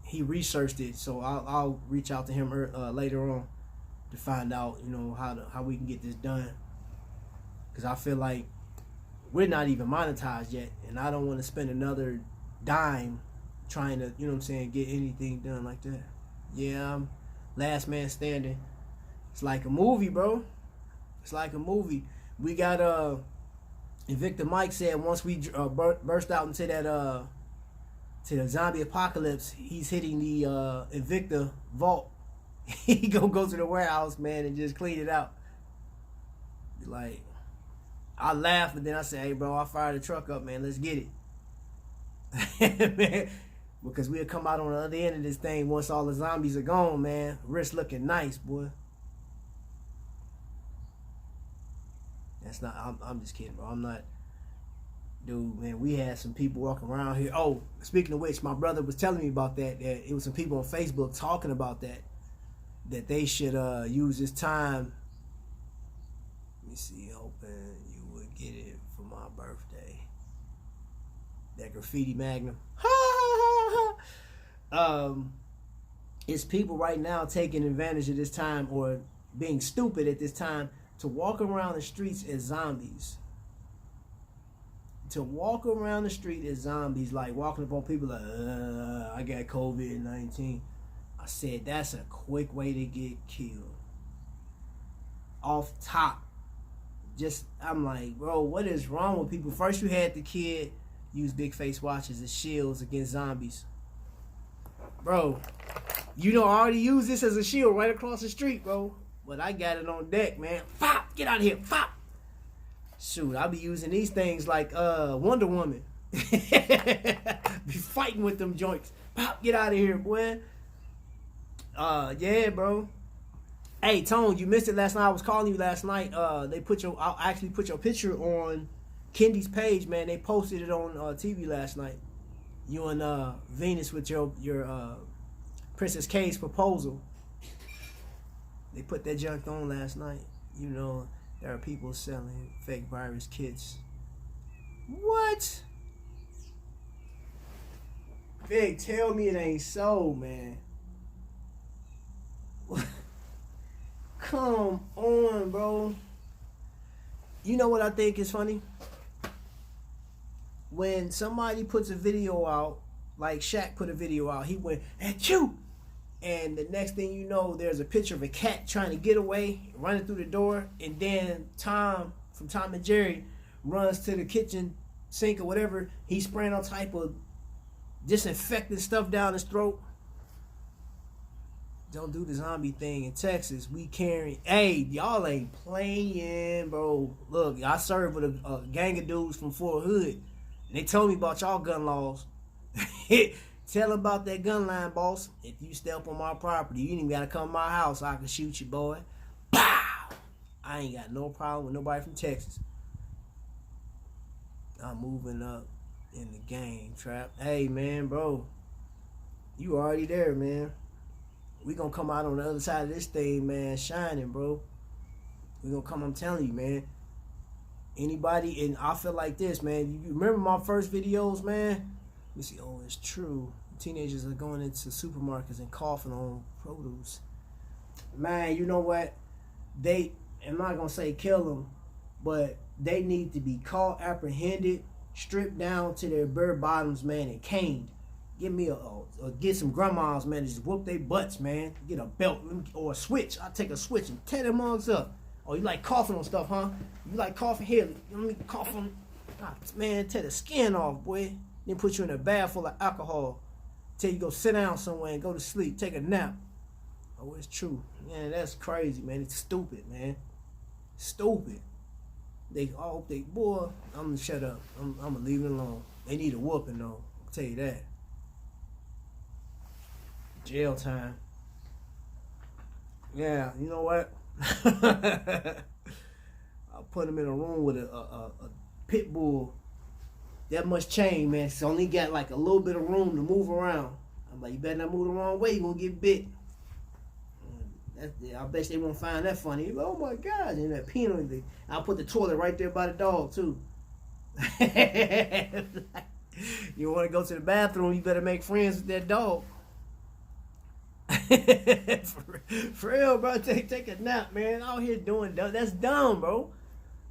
he researched it, so I'll reach out to him later on to find out, you know, how we can get this done. Because I feel like we're not even monetized yet, and I don't want to spend another dime trying to, you know what I'm saying, get anything done like that. Yeah, I'm last man standing. It's like a movie, bro. It's like a movie. We got Invicta Mike said once we burst out into that to the zombie apocalypse, he's hitting the Invicta vault. He gonna go to the warehouse, man, and just clean it out. Like, I laughed, but then I said, hey, bro, I'll fire the truck up, man. Let's get it. Man, because we'll come out on the other end of this thing once all the zombies are gone, man. Wrist looking nice, boy. That's not, I'm just kidding, bro. I'm not. Dude, man, we had some people walking around here. Oh, speaking of which, my brother was telling me about that it was some people on Facebook talking about that they should use this time. Let me see, hoping you would get it for my birthday. That graffiti magnum. It's people right now taking advantage of this time, or being stupid at this time, to walk around the streets as zombies. To walk around the street as zombies, like walking up on people like, I got COVID-19. I said, that's a quick way to get killed. Off top. Just, I'm like, bro, what is wrong with people? First you had the kid use big face watches as shields against zombies. Bro, you don't already use this as a shield right across the street, bro. But I got it on deck, man. Pop, get out of here, pop. Shoot, I'll be using these things like Wonder Woman. Be fighting with them joints. Pop, get out of here, boy. Yeah, bro. Hey, Tone, you missed it last night. I was calling you last night. I actually put your picture on Kendi's page, man. They posted it on TV last night. You and Venus with your Princess K's proposal. They put that junk on last night. You know, there are people selling fake virus kits. What? Big, tell me it ain't so, man. come on, bro. You know what I think is funny? When somebody puts a video out, like Shaq put a video out, he went, "At you!" And the next thing you know, there's a picture of a cat trying to get away, running through the door, and then Tom from Tom and Jerry runs to the kitchen sink or whatever. He's spraying all type of disinfectant stuff down his throat. Don't do the zombie thing in Texas. We carry. Hey, y'all ain't playing, bro. Look, I served with a gang of dudes from Fort Hood, and they told me about y'all gun laws. Tell about that gun line, boss. If you step on my property, you ain't even gotta come to my house. I can shoot you, boy. Pow! I ain't got no problem with nobody from Texas. I'm moving up in the game, Trap. Hey, man, bro. You already there, man. We gonna come out on the other side of this thing, man, shining, bro. We gonna come, I'm telling you, man. Anybody, and I feel like this, man. You remember my first videos, man? Let me see. Oh, it's true. Teenagers are going into supermarkets and coughing on produce. Man, you know what? I'm not going to say kill them, but they need to be caught, apprehended, stripped down to their bare bottoms, man, and caned. Give me get some grandmas, man, to just whoop their butts, man. Get a belt or a switch. I'll take a switch and tear them mugs up. Oh, you like coughing on stuff, huh? You like coughing here. Let me cough on. Man, tear the skin off, boy. Then put you in a bag full of alcohol. Tell you go sit down somewhere and go to sleep. Take a nap. Oh, it's true. Man, that's crazy, man. It's stupid, man. Stupid. Boy, I'm gonna shut up. I'm gonna leave it alone. They need a whooping, though. I'll tell you that. Jail time. Yeah, you know what? I'll put them in a room with a pit bull. That much chain, man. It's only got like a little bit of room to move around. I'm like, you better not move the wrong way. You're going to get bit. I bet they won't find that funny. Oh, my God. And that peanut. I'll put the toilet right there by the dog, too. You want to go to the bathroom, you better make friends with that dog. For real, bro. Take a nap, man. Out here doing dumb. That's dumb, bro.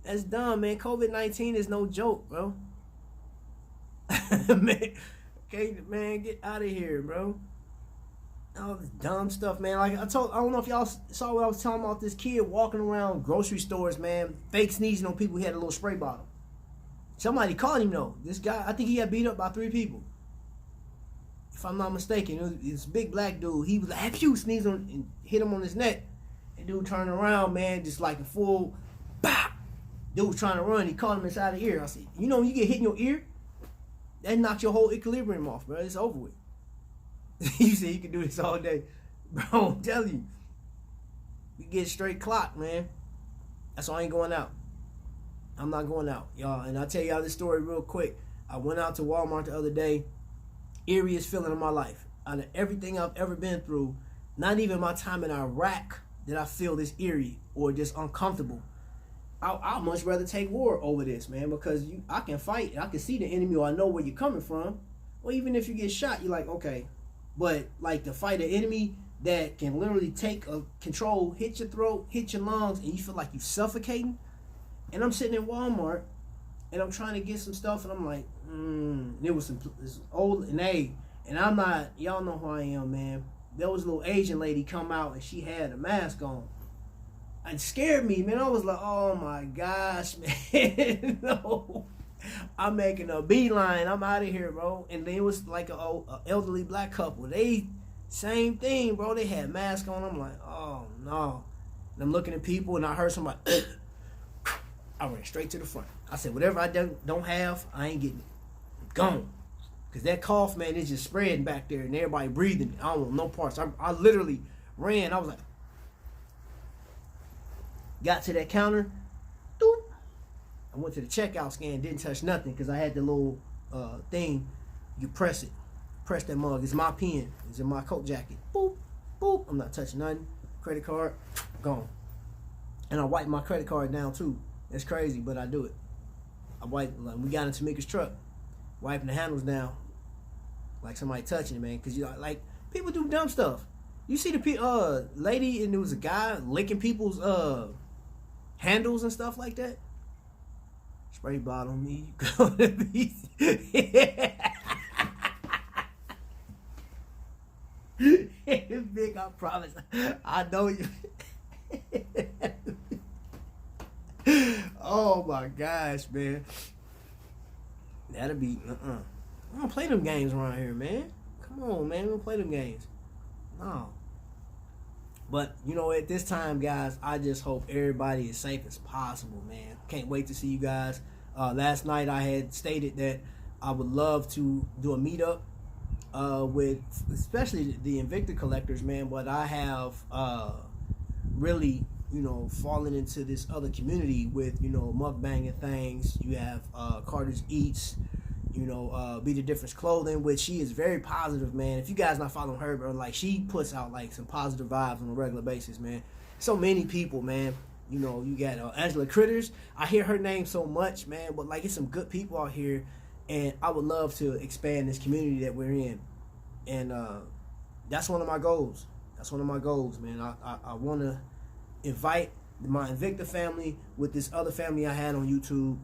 That's dumb, man. COVID-19 is no joke, bro. Man, okay, man, get out of here, bro. All this dumb stuff, man. Like I don't know if y'all saw what I was telling about this kid walking around grocery stores, man, fake sneezing on people. He had a little spray bottle. Somebody caught him though. This guy, I think he got beat up by 3 people. If I'm not mistaken, it was this big black dude. He was like, "Have you sneezed on?" and hit him on his neck. And dude turned around, man, just like a full, bah! Dude was trying to run. He caught him inside the ear. I said, you know when you get hit in your ear, that knocks your whole equilibrium off, bro. It's over with. You say you can do this all day. Bro, I'm telling you. We get straight clock, man. That's why I ain't going out. I'm not going out, y'all. And I'll tell y'all this story real quick. I went out to Walmart the other day. Eeriest feeling of my life. Out of everything I've ever been through, not even my time in Iraq did I feel this eerie or just uncomfortable. I'd much rather take war over this, man, because I can fight. I can see the enemy, or I know where you're coming from. Or even if you get shot, you're like, okay. But like to fight an enemy that can literally take a control, hit your throat, hit your lungs, and you feel like you're suffocating. And I'm sitting in Walmart, and I'm trying to get some stuff, and I'm like, there was this old, and I'm not, y'all know who I am, man. There was a little Asian lady come out, and she had a mask on. It scared me, man. I was like, oh my gosh, man. No. I'm making a beeline. I'm out of here, bro. And then it was like a elderly black couple. They, same thing, bro. They had masks on. I'm like, oh no. And I'm looking at people, and I heard somebody, I ran straight to the front. I said, whatever I don't have, I ain't getting it. I'm gone. Because that cough, man, is just spreading back there, and everybody breathing. I don't want no parts. I literally ran. I was like, got to that counter. Doop. I went to the checkout scan, didn't touch nothing because I had the little thing. You press it. Press that mug. It's my pen. It's in my coat jacket. Boop. Boop. I'm not touching nothing. Credit card. Gone. And I wiped my credit card down too. That's crazy, but I do it. Like, we got into Tamika's truck. Wiping the handles down. Like somebody touching it, man. Because, like, people do dumb stuff. You see the lady and there was a guy licking people's handles and stuff like that. Spray bottle me. Big, I promise. I know you. Oh my gosh, man. That'll be I don't play them games around here, man. Come on, man. We don't play them games. No. But, you know, at this time, guys, I just hope everybody is safe as possible, man. Can't wait to see you guys. Last night I had stated that I would love to do a meetup with especially the Invicta collectors, man. But I have really, you know, fallen into this other community with, you know, mukbanging things. You have Carter's Eats, you know, Be the Difference Clothing, which she is very positive, man. If you guys not following her, bro, like, she puts out like some positive vibes on a regular basis, man. So many people, man. You know, you got Angela Critters. I hear her name so much, man, but like, it's some good people out here, and I would love to expand this community that we're in, and that's one of my goals. That's one of my goals, man. I want to invite my Invicta family with this other family I had on YouTube.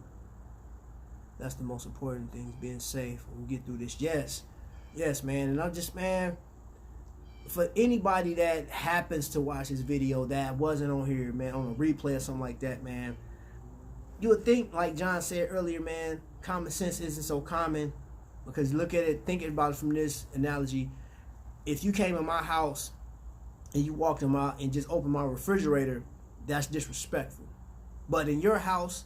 That's the most important thing, being safe when we get through this. Yes, man. And I'm just, man, for anybody that happens to watch this video that wasn't on here, man, on a replay or something like that, man, you would think, like John said earlier, man, common sense isn't so common, because look at it, thinking about it from this analogy. If you came in my house and you walked in my and just opened my refrigerator, that's disrespectful. But in your house,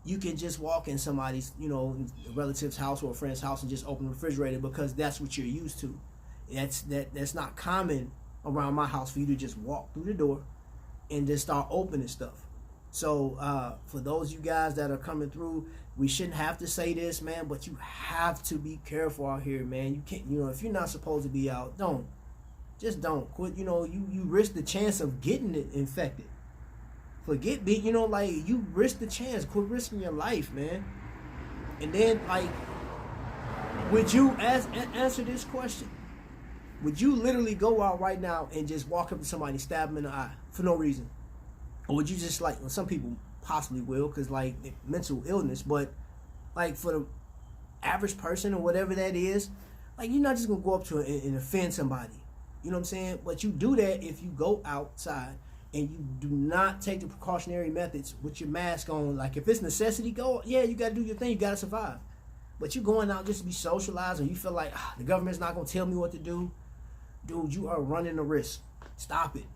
you can just walk in somebody's, you know, a relative's house or a friend's house and just open the refrigerator, because that's what you're used to. That's not common around my house for you to just walk through the door and just start opening stuff. So for those of you guys that are coming through, we shouldn't have to say this, man, but you have to be careful out here, man. You can't, you know, if you're not supposed to be out, don't. Just don't. Quit, you know, you risk the chance of getting it infected. Forget being, you know, like, you risk the chance. Quit risking your life, man. And then, like, would you answer this question? Would you literally go out right now and just walk up to somebody and stab them in the eye for no reason? Or would you just, like, well, some people possibly will, because, like, mental illness, but, like, for the average person or whatever that is, like, you're not just going to go up to and offend somebody. You know what I'm saying? But you do that if you go outside and you do not take the precautionary methods with your mask on. Like, if it's necessity, go, yeah, you got to do your thing. You got to survive. But you going out just to be socialized, or you feel like the government's not going to tell me what to do, dude, you are running a risk. Stop it.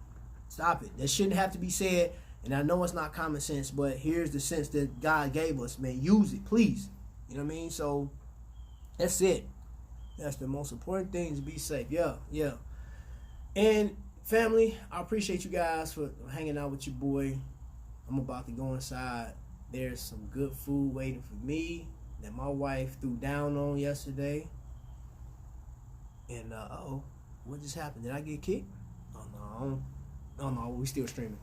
Stop it. That shouldn't have to be said. And I know it's not common sense, but here's the sense that God gave us, man. Use it, please. You know what I mean? So that's it. That's the most important thing, to be safe. Yeah. And family, I appreciate you guys for hanging out with your boy. I'm about to go inside. There's some good food waiting for me that my wife threw down on yesterday. And what just happened? Did I get kicked? Oh no, we still streaming.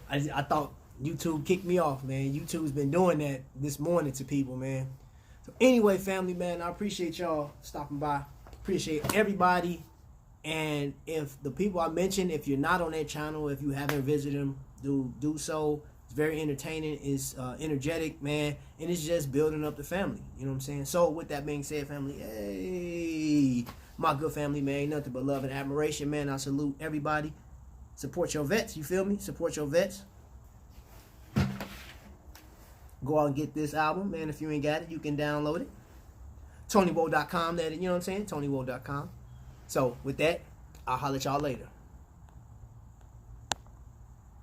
I thought YouTube kicked me off, man. YouTube's been doing that this morning to people, man. So anyway, family, man, I appreciate y'all stopping by. Appreciate everybody. And if the people I mentioned, if you're not on their channel, if you haven't visited them, do so. It's very entertaining. It's energetic, man. And it's just building up the family. You know what I'm saying? So with that being said, family, hey, my good family, man, ain't nothing but love and admiration, man. I salute everybody. Support your vets, you feel me? Support your vets. Go out and get this album, man. If you ain't got it, you can download it. TonyWoe.com, that, you know what I'm saying? TonyWoe.com. So with that, I'll holler at y'all later.